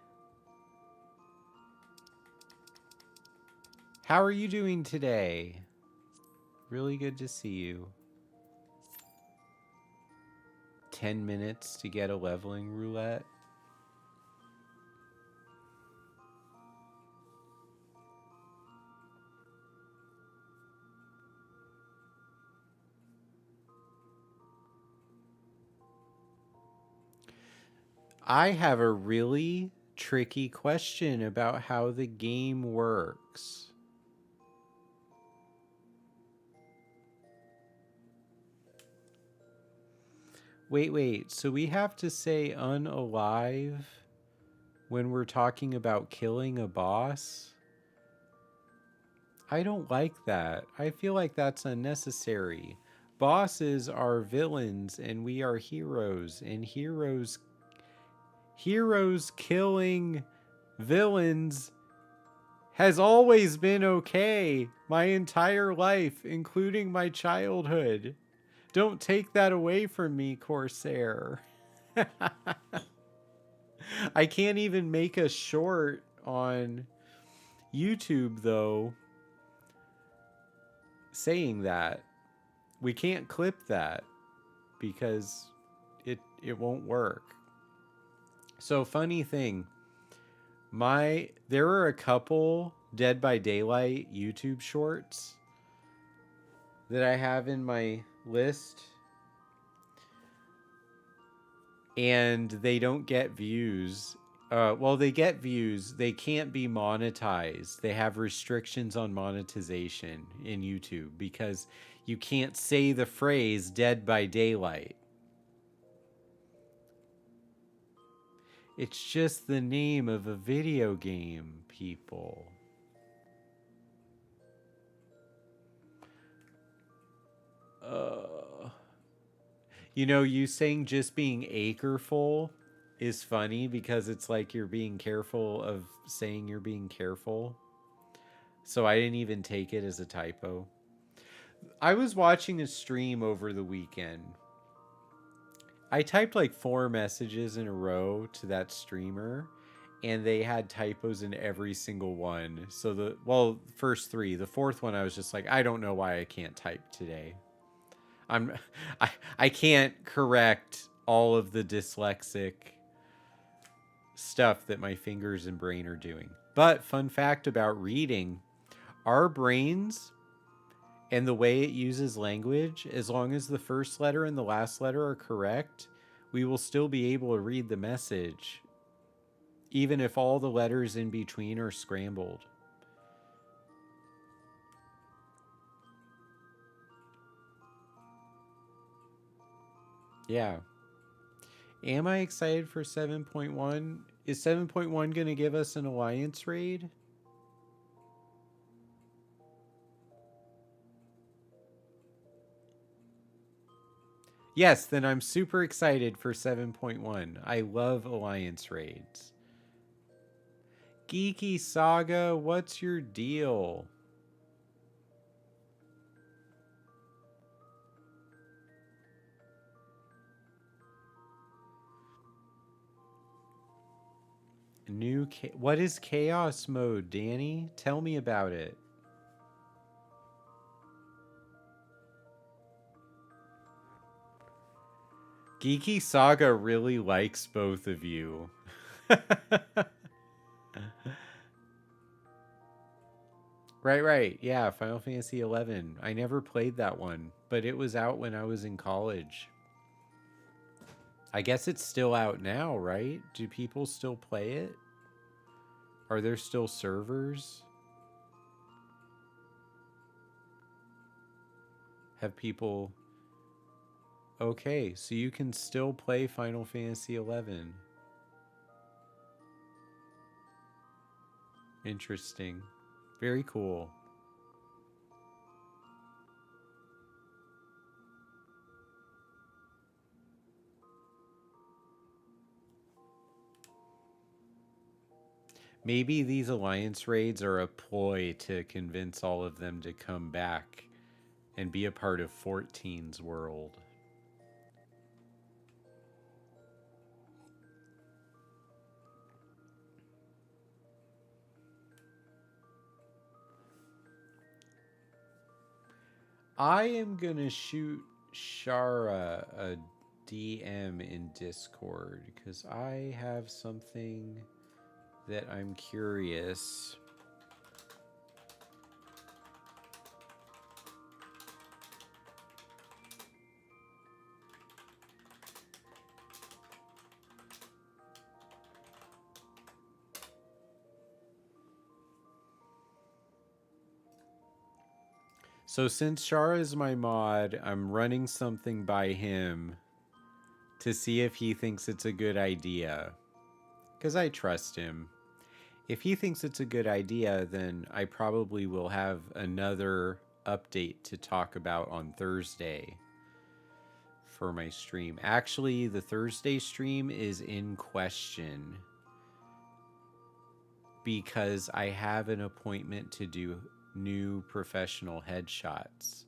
How are you doing today? Really good to see you. 10 minutes to get a leveling roulette. I have a really tricky question about how the game works. Wait. So we have to say unalive when we're talking about killing a boss? I don't like that. I feel like that's unnecessary. Bosses are villains and we are heroes, and heroes killing villains has always been okay my entire life, including my childhood. Don't take that away from me, Corsair. I can't even make a short on YouTube, though, saying that. We can't clip that because it won't work. So, funny thing, there are a couple Dead by Daylight YouTube shorts that I have in my list, and they don't get views. Well, they get views. They can't be monetized. They have restrictions on monetization in YouTube because you can't say the phrase Dead by Daylight. It's just the name of a video game, people. You know, you saying just being acreful is funny because it's like you're being careful of saying you're being careful. So I didn't even take it as a typo. I was watching a stream over the weekend. I typed like 4 messages in a row to that streamer, and they had typos in every single one. So first 3. The 4th one I was just like, I don't know why I can't type today. I can't correct all of the dyslexic stuff that my fingers and brain are doing. But fun fact about reading, our brains and the way it uses language, as long as the first letter and the last letter are correct, we will still be able to read the message, even if all the letters in between are scrambled. Yeah. Am I excited for 7.1? Is 7.1 going to give us an alliance raid? Yes, then I'm super excited for 7.1. I love Alliance raids. Geeky Saga, what's your deal? What is chaos mode, Danny? Tell me about it. Geeky Saga really likes both of you. Right. Yeah, Final Fantasy XI. I never played that one, but it was out when I was in college. I guess it's still out now, right? Do people still play it? Are there still servers? Have people... Okay, so you can still play Final Fantasy XI. Interesting. Very cool. Maybe these alliance raids are a ploy to convince all of them to come back and be a part of 14's world. I am gonna shoot Shara a DM in Discord because I have something that I'm curious. So since Shara is my mod, I'm running something by him to see if he thinks it's a good idea. Because I trust him. If he thinks it's a good idea, then I probably will have another update to talk about on Thursday for my stream. Actually, the Thursday stream is in question because I have an appointment to do new professional headshots.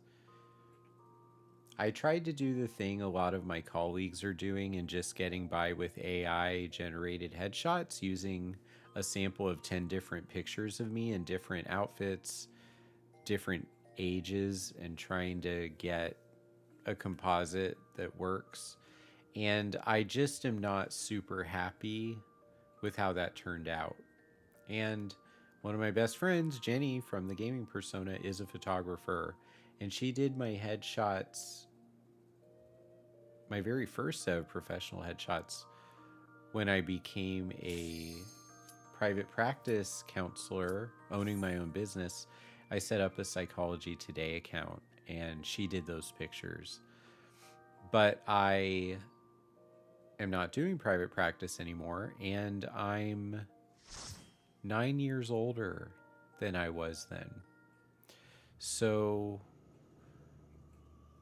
I tried to do the thing a lot of my colleagues are doing and just getting by with AI generated headshots using a sample of 10 different pictures of me in different outfits, different ages, and trying to get a composite that works. And I just am not super happy with how that turned out. And one of my best friends, Jenny from the Gaming Persona, is a photographer, and she did my headshots, my very first set of professional headshots, when I became a private practice counselor owning my own business. I set up a Psychology Today account, and she did those pictures. But I am not doing private practice anymore, and I'm 9 years older than I was then. So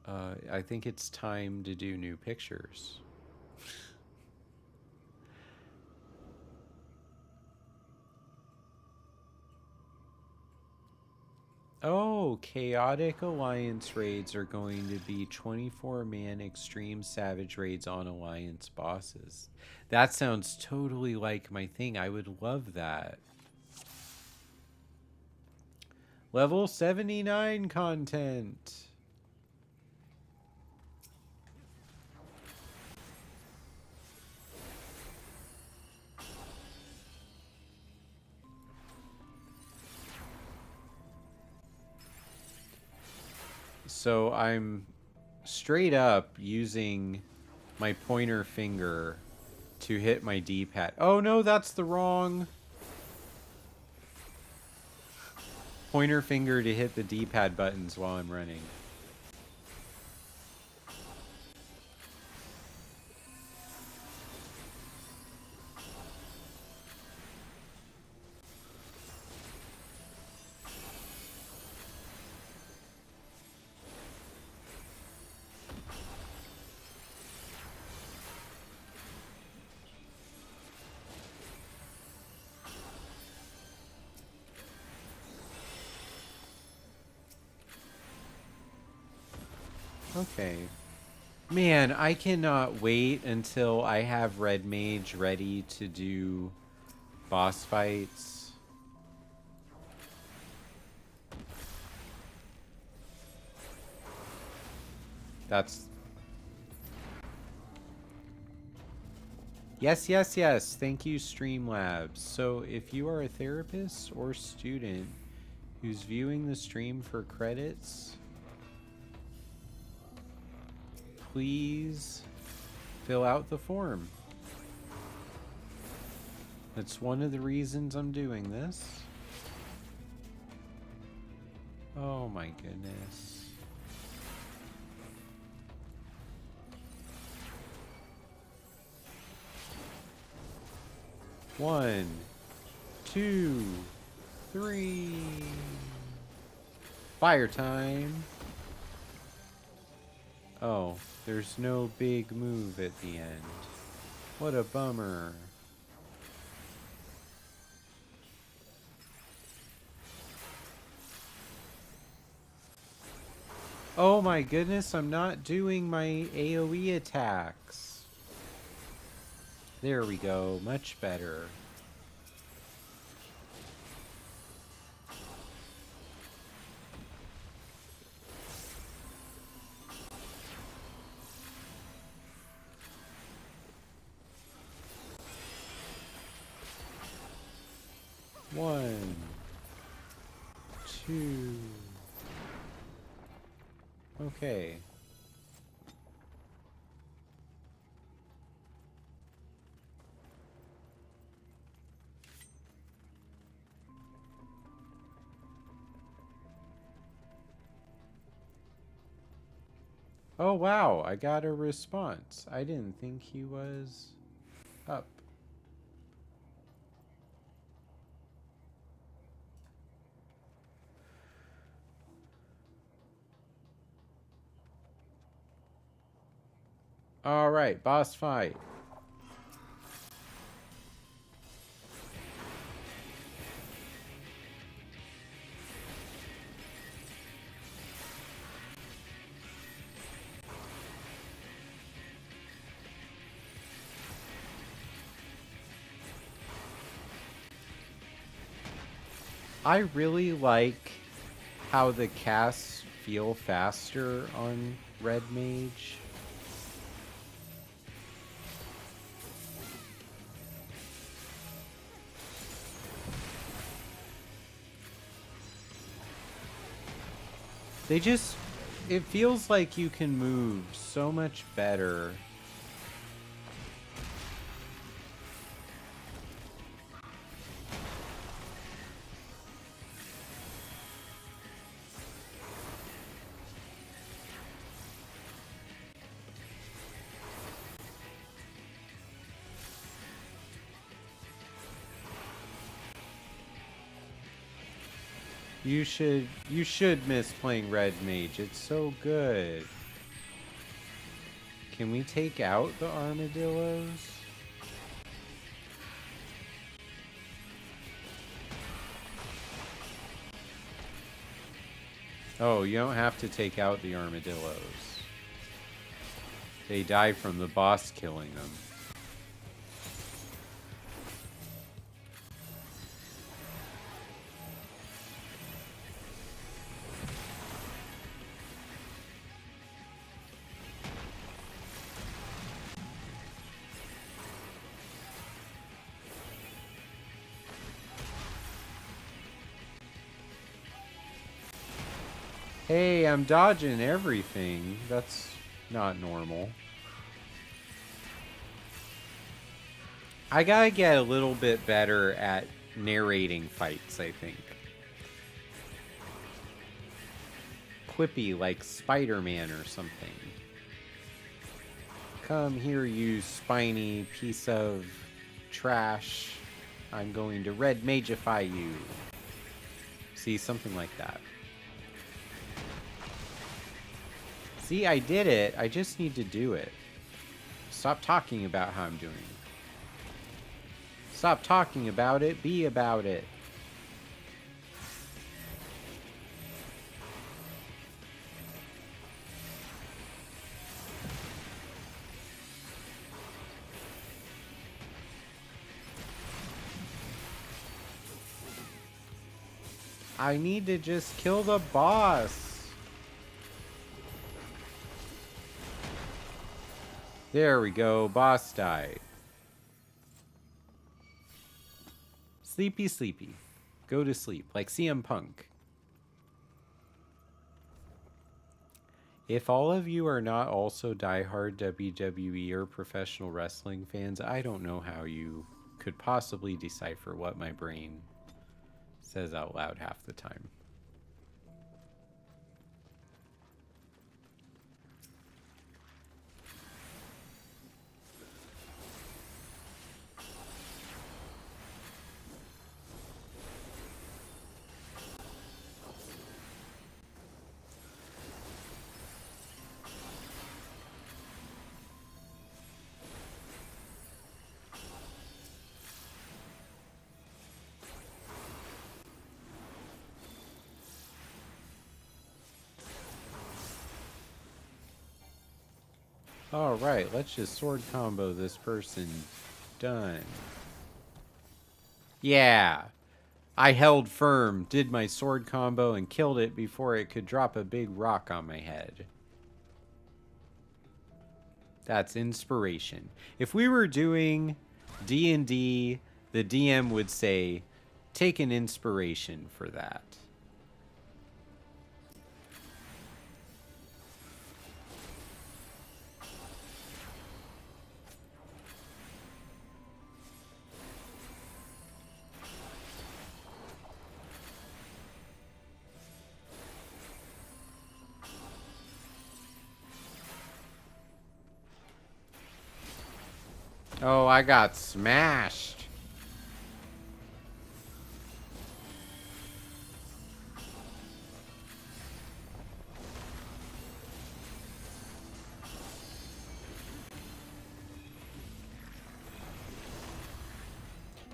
I think it's time to do new pictures. Oh, Chaotic Alliance raids are going to be 24-man extreme savage raids on Alliance bosses. That sounds totally like my thing. I would love that. Level 79 content. So I'm straight up using my pointer finger to hit my D-pad. Oh no, that's the wrong pointer finger to hit the D-pad buttons while I'm running. Okay. Man, I cannot wait until I have Red Mage ready to do boss fights. That's... Yes, yes, yes. Thank you, Streamlabs. So if you are a therapist or student who's viewing the stream for credits, please fill out the form. That's one of the reasons I'm doing this. Oh my goodness. One, two, three. Fire time. Oh, there's no big move at the end. What a bummer. Oh my goodness, I'm not doing my AoE attacks. There we go, much better. One, two. Okay. Oh wow, I got a response. I didn't think he was up. All right, boss fight. I really like how the casts feel faster on Red Mage. They just, it feels like you can move so much better. You should miss playing Red Mage. It's so good. Can we take out the armadillos? Oh, you don't have to take out the armadillos. They die from the boss killing them. Hey, I'm dodging everything. That's not normal. I gotta get a little bit better at narrating fights, I think. Quippy like Spider-Man or something. Come here, you spiny piece of trash. I'm going to Red Magify you. See, something like that. See, I did it. I just need to do it. Stop talking about how I'm doing. Stop talking about it. Be about it. I need to just kill the boss. There we go. Boss died. Sleepy, sleepy. Go to sleep. Like CM Punk. If all of you are not also diehard WWE or professional wrestling fans, I don't know how you could possibly decipher what my brain says out loud half the time. Alright, let's just sword combo this person. Done. Yeah. I held firm, did my sword combo, and killed it before it could drop a big rock on my head. That's inspiration. If we were doing D&D, the DM would say, take an inspiration for that. Oh, I got smashed.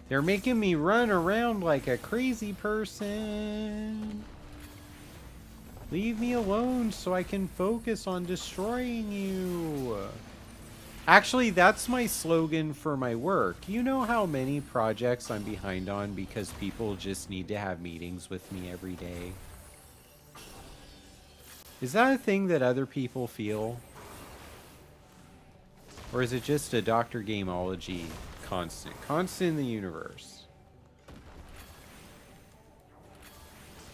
They're making me run around like a crazy person. Leave me alone so I can focus on destroying you. Actually, that's my slogan for my work. You know how many projects I'm behind on because people just need to have meetings with me every day? Is that a thing that other people feel? Or is it just a Dr. Gameology constant? Constant in the universe.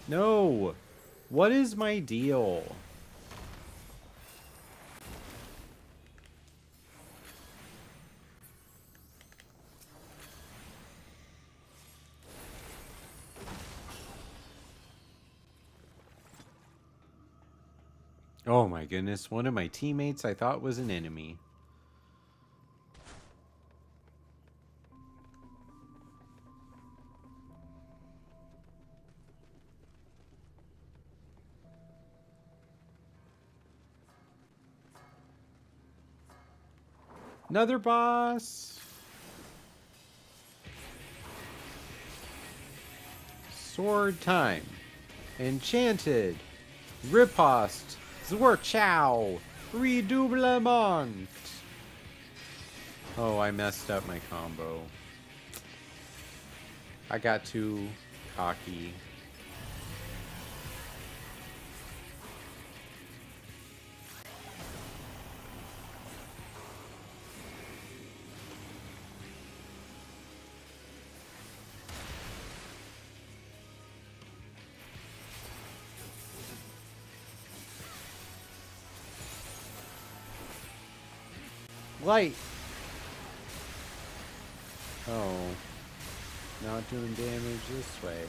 No! What is my deal? Oh my goodness, one of my teammates I thought was an enemy. Another boss! Sword time. Enchanted. Riposte. Zwerchow. Redoublement. Oh, I messed up my combo. I got too cocky. Light. Oh. Not doing damage this way.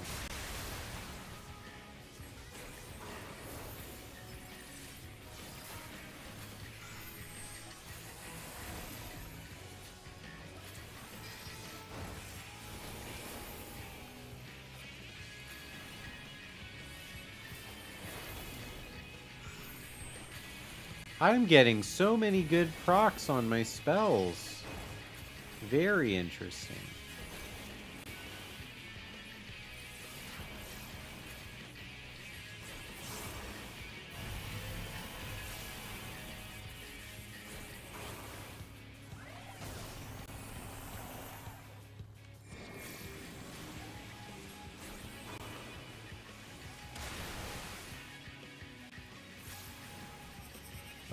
I'm getting so many good procs on my spells. Very interesting.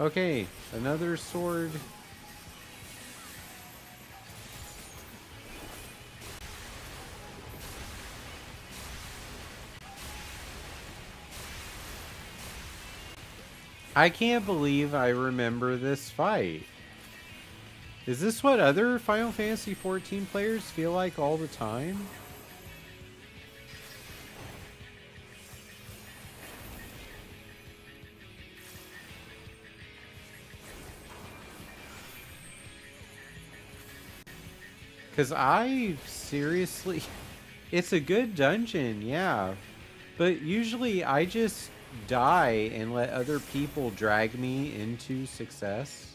Okay, another sword. I can't believe I remember this fight. Is this what other Final Fantasy XIV players feel like all the time? Because I seriously... It's a good dungeon, yeah. But usually I just die and let other people drag me into success.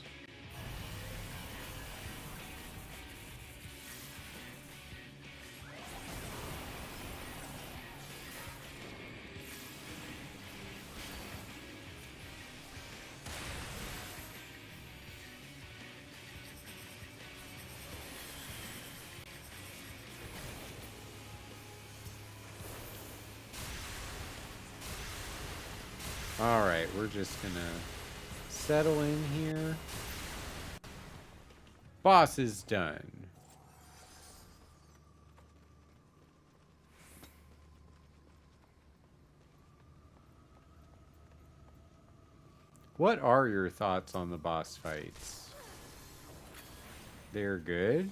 Alright, we're just gonna settle in here. Boss is done. What are your thoughts on the boss fights? They're good?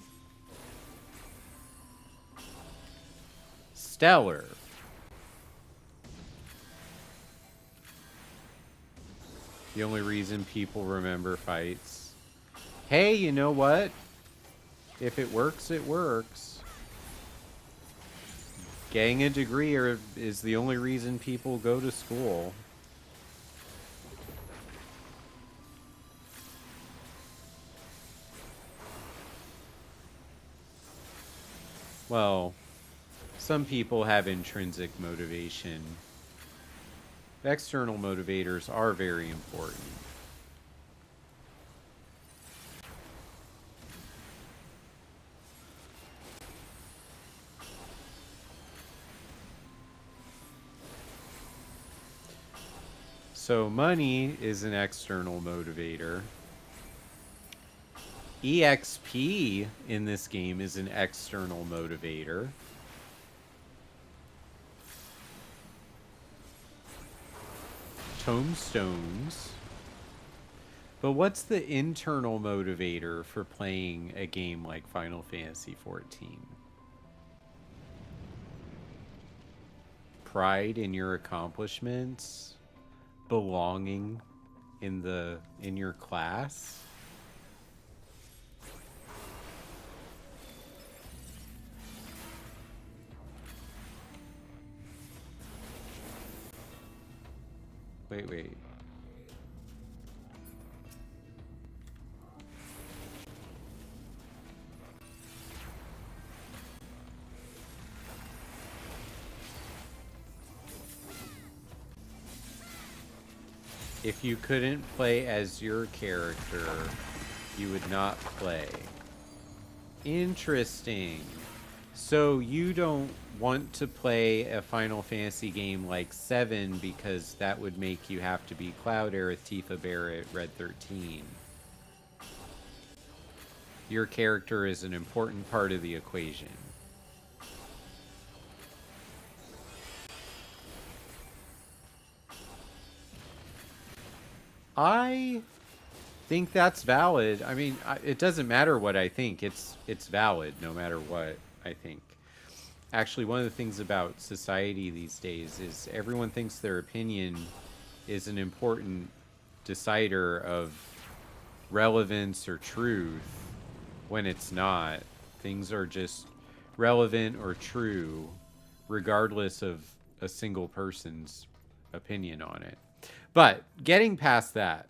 Stellar. The only reason people remember fights. Hey, you know what? If it works, it works. Getting a degree is the only reason people go to school. Well, some people have intrinsic motivation. External motivators are very important. So money is an external motivator. EXP in this game is an external motivator. Tomestones. But what's the internal motivator for playing a game like Final Fantasy XIV? Pride in your accomplishments? Belonging in your class? Wait. If you couldn't play as your character, you would not play. Interesting. So you don't want to play a Final Fantasy game like 7 because that would make you have to be Cloud, Aerith, Tifa, Barret, Red 13. Your character is an important part of the equation. I think that's valid. I mean, it doesn't matter what I think. It's valid no matter what I think. Actually, one of the things about society these days is everyone thinks their opinion is an important decider of relevance or truth when it's not. Things are just relevant or true regardless of a single person's opinion on it. But getting past that,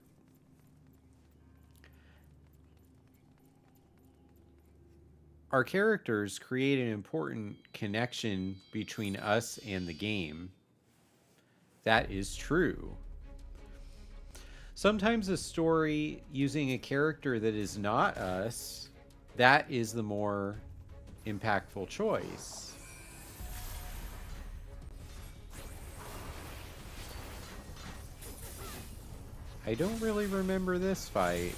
our characters create an important connection between us and the game. That is true. Sometimes a story using a character that is not us, that is the more impactful choice. I don't really remember this fight.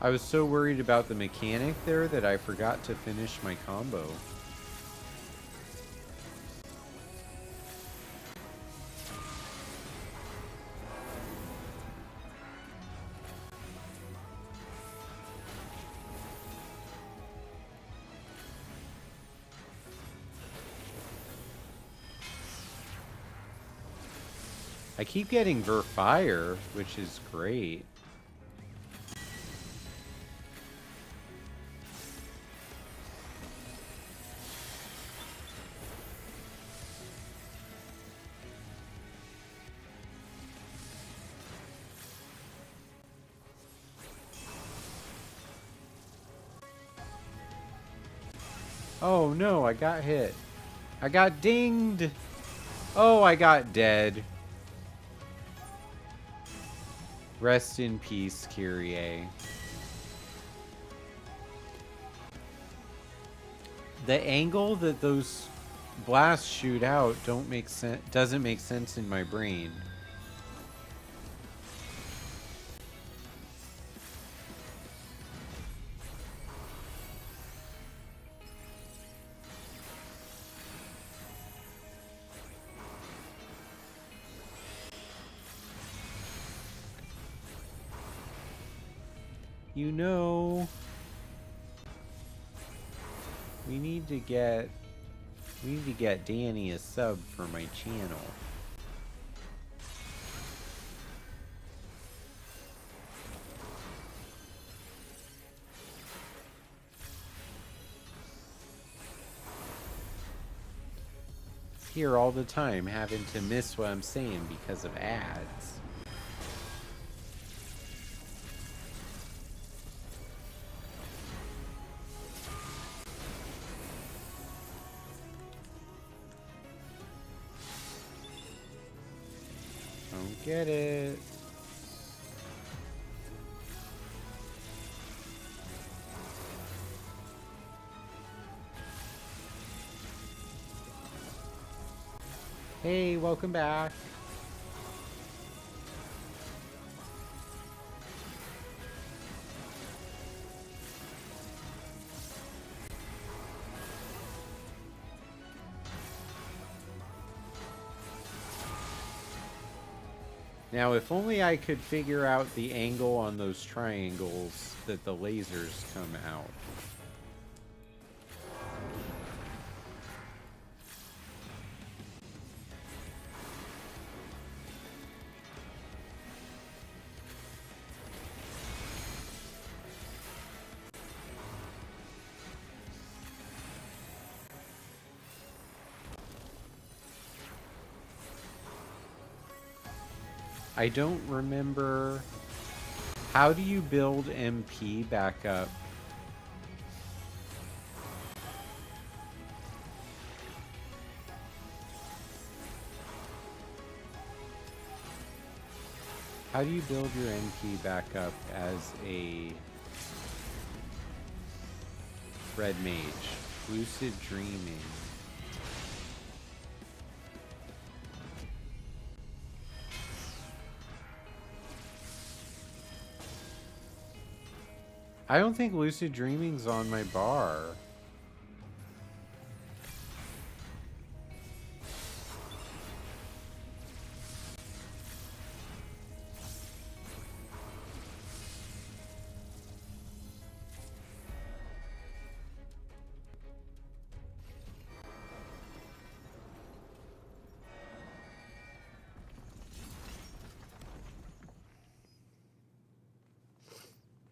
I was so worried about the mechanic there that I forgot to finish my combo. I keep getting Verfire, which is great. Oh no, I got hit. I got dinged. Oh, I got dead. Rest in peace, Kyrie. The angle that those blasts shoot out doesn't make sense in my brain. You know, we need to get Danny a sub for my channel. Here all the time, having to miss what I'm saying because of ads. Don't get it. Hey, welcome back. Now, if only I could figure out the angle on those triangles that the lasers come out. I don't remember. How do you build MP back up? How do you build your MP back up as a red mage? Lucid dreaming. I don't think lucid dreaming's on my bar.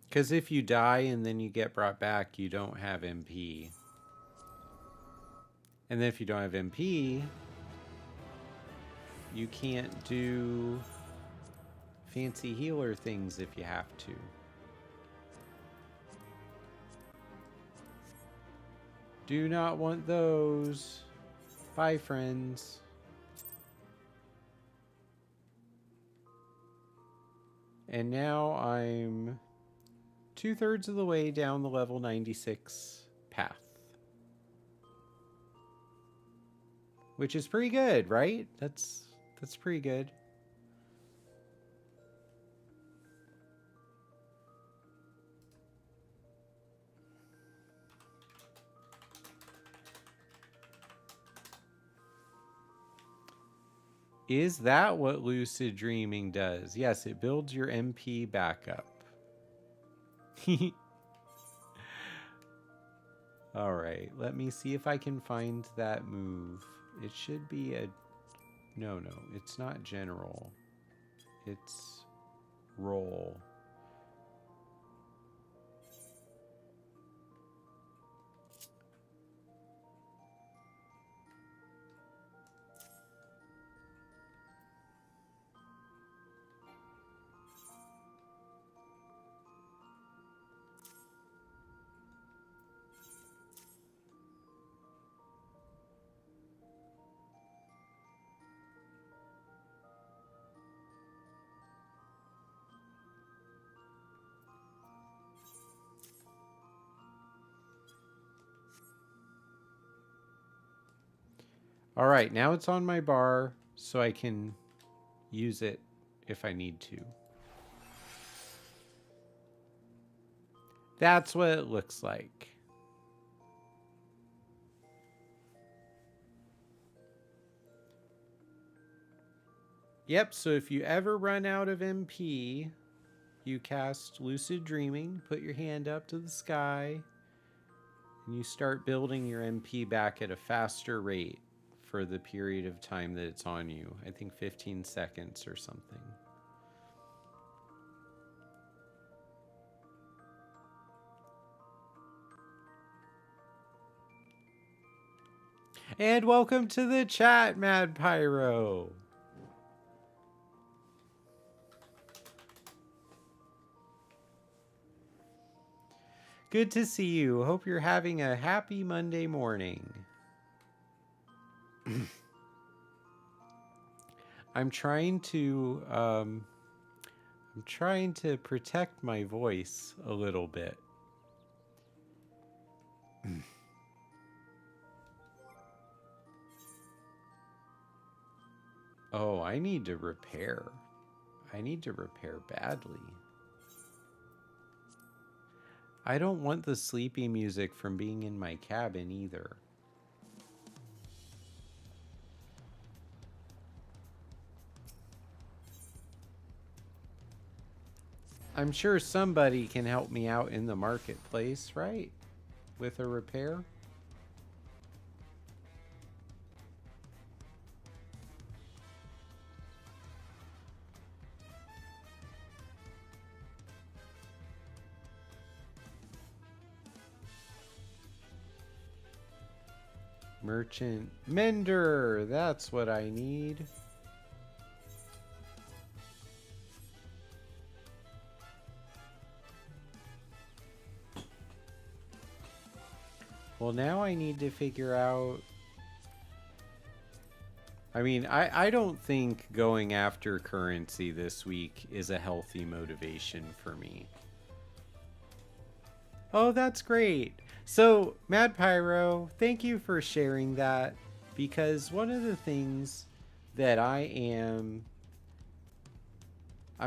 Because if you die and then you get brought back, you don't have MP. And then if you don't have MP, you can't do fancy healer things if you have to. Do not want those. Bye, friends. And now I'm 2/3 of the way down the level 96 path. Which is pretty good, right? That's pretty good. Is that what lucid dreaming does? Yes, it builds your MP back up. All right, let me see if I can find that move. It should be a... No, it's not general. It's roll. All right, now it's on my bar, so I can use it if I need to. That's what it looks like. Yep, so if you ever run out of MP, you cast Lucid Dreaming, put your hand up to the sky, and you start building your MP back at a faster rate for the period of time that it's on you. I think 15 seconds or something. And welcome to the chat, Mad Pyro. Good to see you. Hope you're having a happy Monday morning. I'm trying to protect my voice a little bit. Oh, I need to repair. I need to repair badly. I don't want the sleepy music from being in my cabin either. I'm sure somebody can help me out in the marketplace, right? With a repair? Merchant Mender, that's what I need. Well, now I need to figure out... I mean, I don't think going after currency this week is a healthy motivation for me. Oh, that's great. So, Mad Pyro, thank you for sharing that, because one of the things that I'm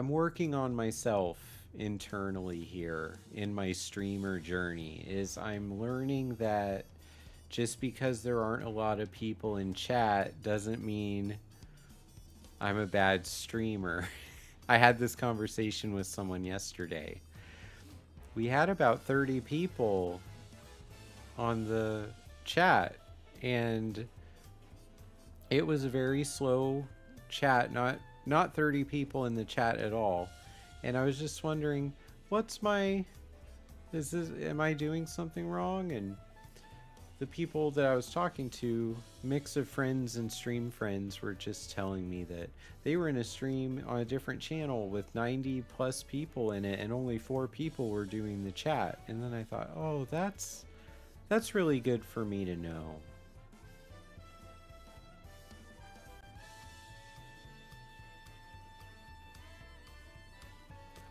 working on myself internally here in my streamer journey is I'm learning that just because there aren't a lot of people in chat doesn't mean I'm a bad streamer. I had this conversation with someone yesterday. We had about 30 people on the chat, and it was a very slow chat, not 30 people in the chat at all. And I was just wondering, am I doing something wrong? And the people that I was talking to, mix of friends and stream friends, were just telling me that they were in a stream on a different channel with 90 plus people in it, and only 4 people were doing the chat. And then I thought, oh, that's That's really good for me to know.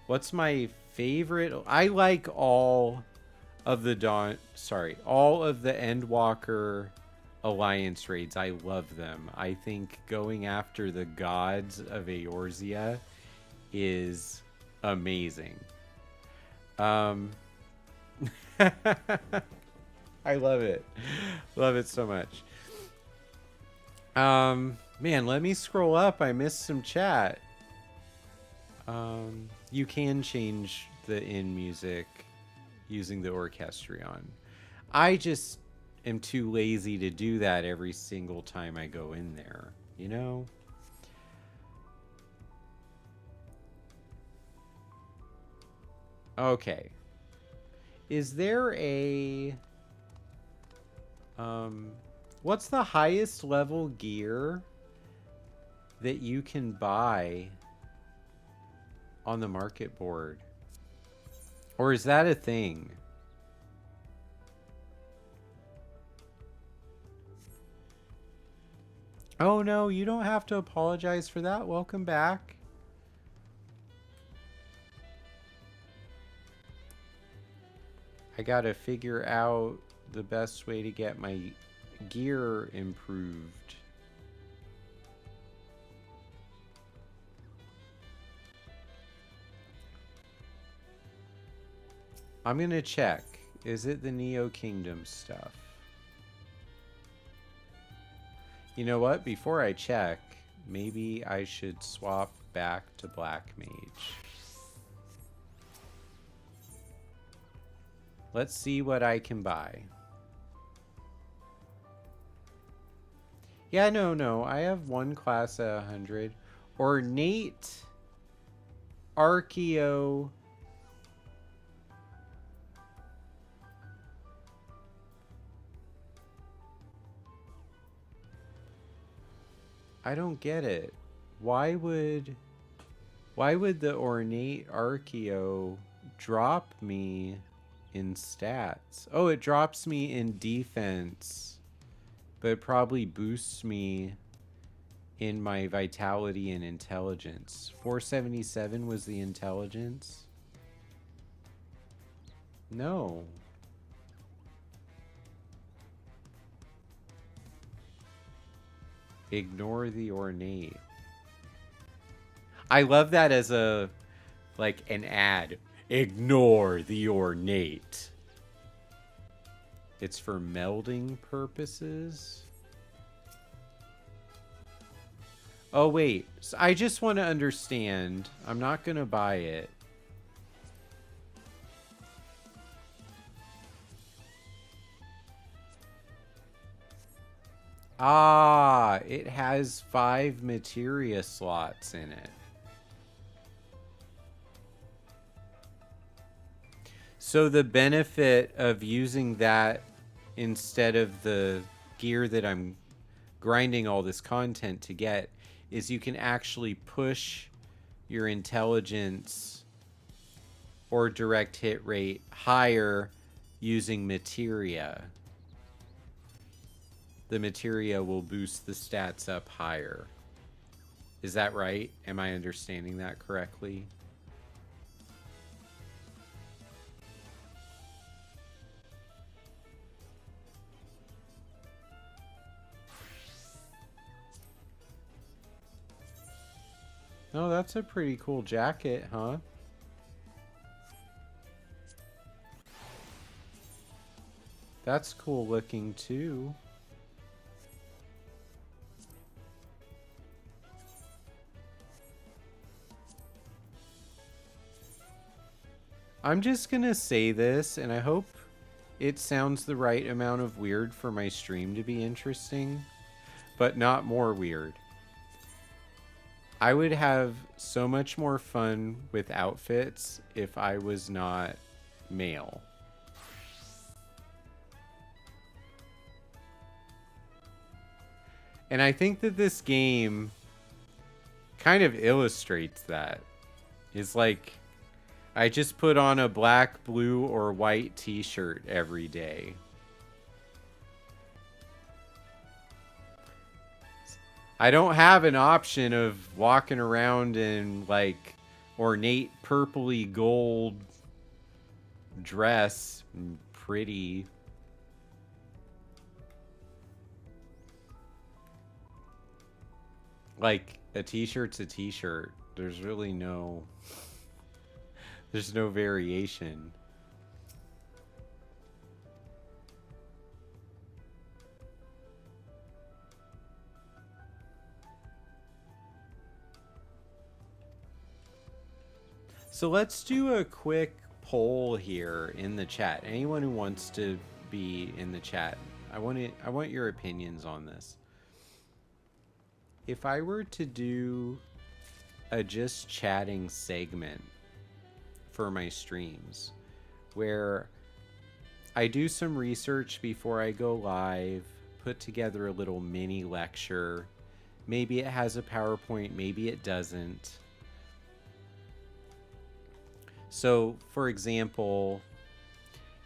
What's my favorite? I like all of the all of the Endwalker Alliance raids. I love them. I think going after the gods of Eorzea is amazing. I love it. Love it so much. Man, let me scroll up. I missed some chat. You can change the in music using the orchestrion. I just am too lazy to do that every single time I go in there, you know? Okay. Is there a what's the highest level gear that you can buy on the market board? Or is that a thing? Oh no, you don't have to apologize for that. Welcome back. I gotta figure out the best way to get my gear improved. I'm gonna check. Is it the Neo Kingdom stuff? You know what? Before I check, maybe I should swap back to Black Mage. Let's see what I can buy. Yeah, no. I have one class at 100. Ornate Archeo. I don't get it. Why would the Ornate Archeo drop me in stats? Oh, it drops me in defense, but it probably boosts me in my vitality and intelligence. 477 was the intelligence? No. Ignore the ornate. I love that as a, like, an ad. Ignore the ornate. It's for melding purposes. Oh, wait. So I just want to understand. I'm not going to buy it. Ah, it has 5 materia slots in it. So the benefit of using that instead of the gear that I'm grinding all this content to get is you can actually push your intelligence or direct hit rate higher using materia. The materia will boost the stats up higher. Is that right? Am I understanding that correctly? Oh, that's a pretty cool jacket, huh? That's cool looking too. I'm just gonna say this, and I hope it sounds the right amount of weird for my stream to be interesting, but not more weird. I would have so much more fun with outfits if I was not male. And I think that this game kind of illustrates that. It's like, I just put on a black, blue, or white t-shirt every day. I don't have an option of walking around in like ornate purpley gold dress, pretty. Like a t-shirt's a t-shirt. There's really no there's no variation. So let's do a quick poll here in the chat. Anyone who wants to be in the chat, I want your opinions on this. If I were to do a just chatting segment for my streams where I do some research before I go live, put together a little mini lecture, maybe it has a PowerPoint, maybe it doesn't. So, for example,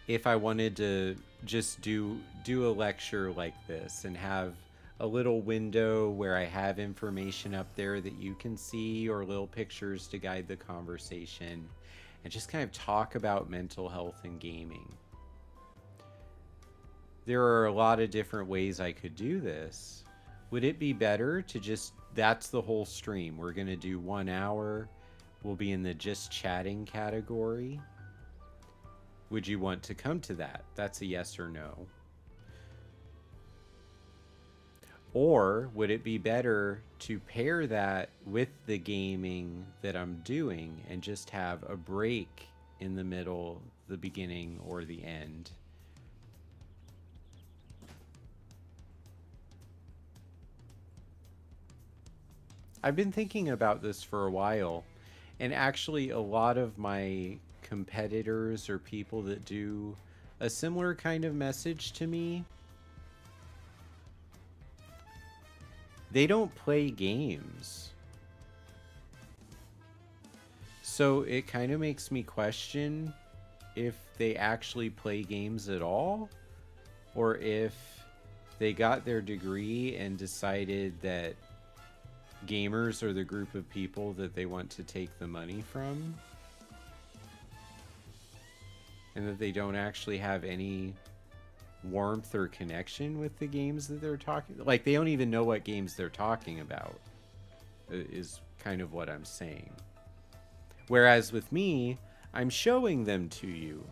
if I wanted to just do a lecture like this and have a little window where I have information up there that you can see or little pictures to guide the conversation and just kind of talk about mental health and gaming. There are a lot of different ways I could do this. Would it be better to just, that's the whole stream. We're going to do 1 hour. We'll be in the just chatting category. Would you want to come to that? That's a yes or no. Or would it be better to pair that with the gaming that I'm doing and just have a break in the middle, the beginning, or the end? I've been thinking about this for a while. And actually, a lot of my competitors or people that do a similar kind of message to me, they don't play games. So it kind of makes me question if they actually play games at all, or if they got their degree and decided that gamers are the group of people that they want to take the money from, and that they don't actually have any warmth or connection with the games that they're talking, like they don't even know what games they're talking about, is kind of what I'm saying. Whereas with me, I'm showing them to you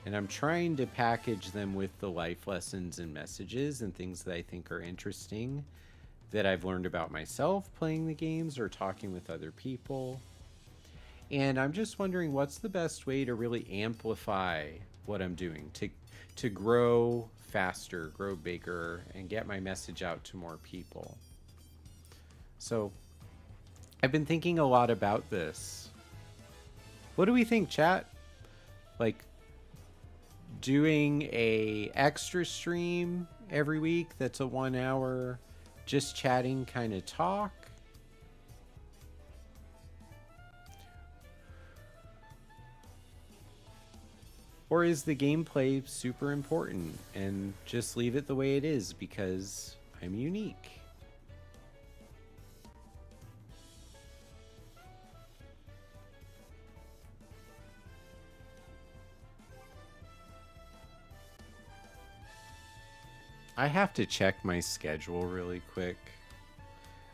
and I'm trying to package them with the life lessons and messages and things that I think are interesting that I've learned about myself playing the games or talking with other people. And I'm just wondering what's the best way to really amplify what I'm doing to grow faster, grow bigger, and get my message out to more people. So I've been thinking a lot about this. What do we think, chat? Like doing a extra stream every week that's a 1 hour just chatting kind of talk? Or is the gameplay super important and just leave it the way it is because I'm unique? I have to check my schedule really quick.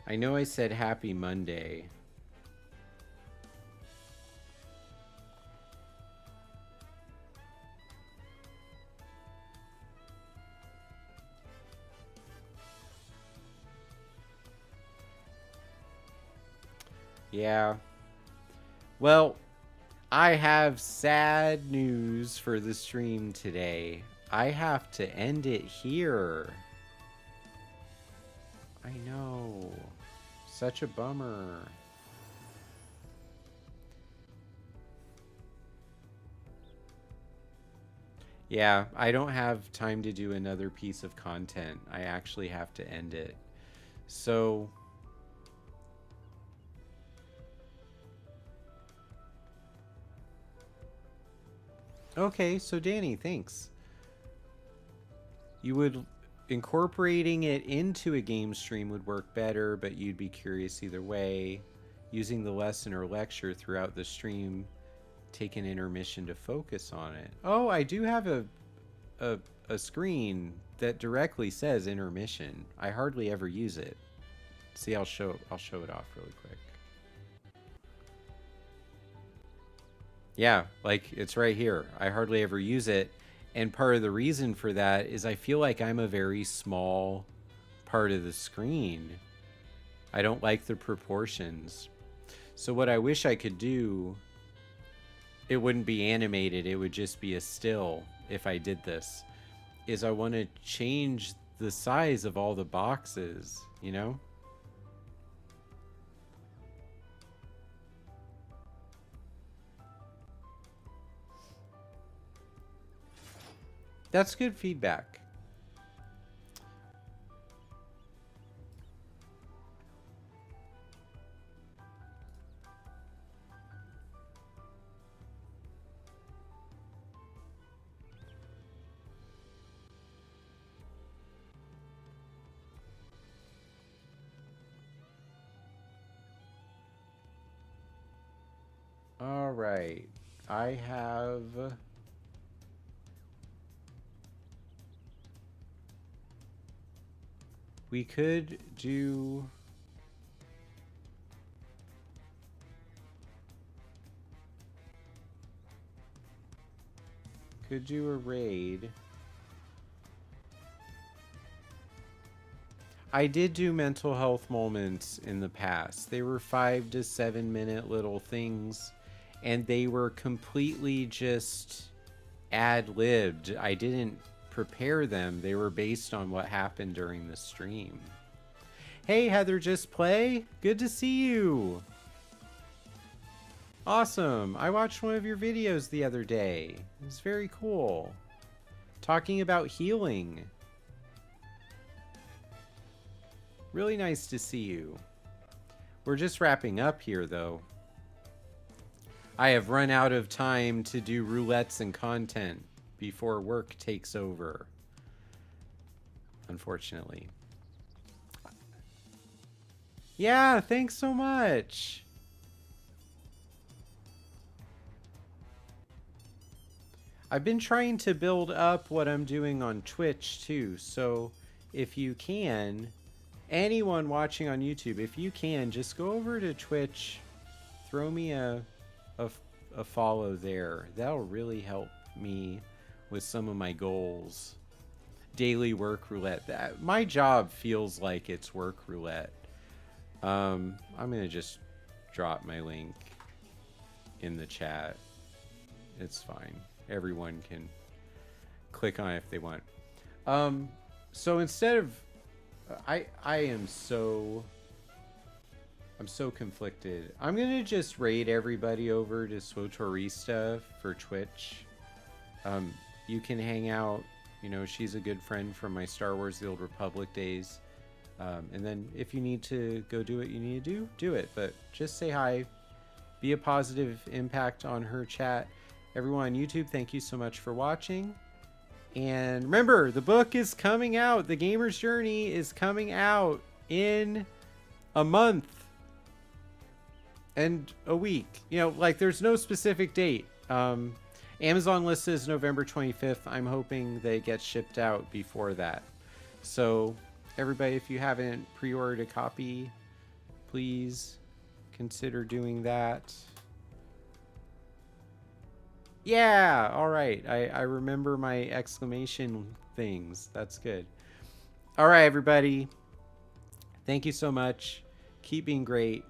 I know I said happy Monday. Yeah. Well, I have sad news for the stream today. I have to end it here. I know. Such a bummer. Yeah, I don't have time to do another piece of content. I actually have to end it. So okay, so Danny, thanks. You would incorporating it into a game stream would work better, but you'd be curious either way. Using the lesson or lecture throughout the stream, take an intermission to focus on it. Oh, I do have a screen that directly says intermission. I hardly ever use it. See, I'll show it off really quick. Yeah, like it's right here. I hardly ever use it. And part of the reason for that is I feel like I'm a very small part of the screen. I don't like the proportions. So what I wish I could do, it wouldn't be animated, it would just be a still if I did this, is I want to change the size of all the boxes, you know? That's good feedback. All right. I have... We could do... Could do a raid. I did do mental health moments in the past. They were 5 to 7 minute little things, and they were completely just ad-libbed. I didn't prepare them. They were based on what happened during the stream. Hey, Heather Just Play. Good to see you. Awesome. I watched one of your videos the other day. It was very cool. Talking about healing. Really nice to see you. We're just wrapping up here, though. I have run out of time to do roulettes and content before work takes over. Unfortunately. Yeah, thanks so much. I've been trying to build up what I'm doing on Twitch too, so if you can, anyone watching on YouTube, if you can, just go over to Twitch, throw me a follow there. That'll really help me with some of my goals. Daily work roulette. My job feels like it's work roulette. I'm gonna just drop my link in the chat. It's fine. Everyone can click on it if they want. So instead of I'm so conflicted. I'm gonna just raid everybody over to Swotorista for Twitch. You can hang out. You know, she's a good friend from my Star Wars: The Old Republic days. And then if you need to go do what you need to do it. But just say hi. Be a positive impact on her chat. Everyone on YouTube, thank you so much for watching. And remember, the book is coming out. The Gamer's Journey is coming out in a month and a week. You know, like there's no specific date. Amazon list is November 25th. I'm hoping they get shipped out before that. So everybody, if you haven't pre-ordered a copy, please consider doing that. Yeah, all right. I remember my exclamation things. That's good. All right, everybody. Thank you so much. Keep being great.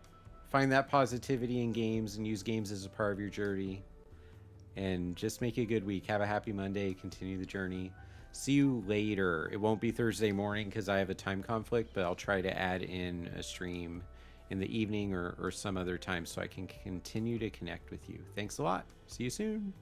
Find that positivity in games and use games as a part of your journey. And just make it a good week. Have a happy Monday. Continue the journey. See you later. It won't be Thursday morning because I have a time conflict, but I'll try to add in a stream in the evening or some other time so I can continue to connect with you. Thanks a lot. See you soon.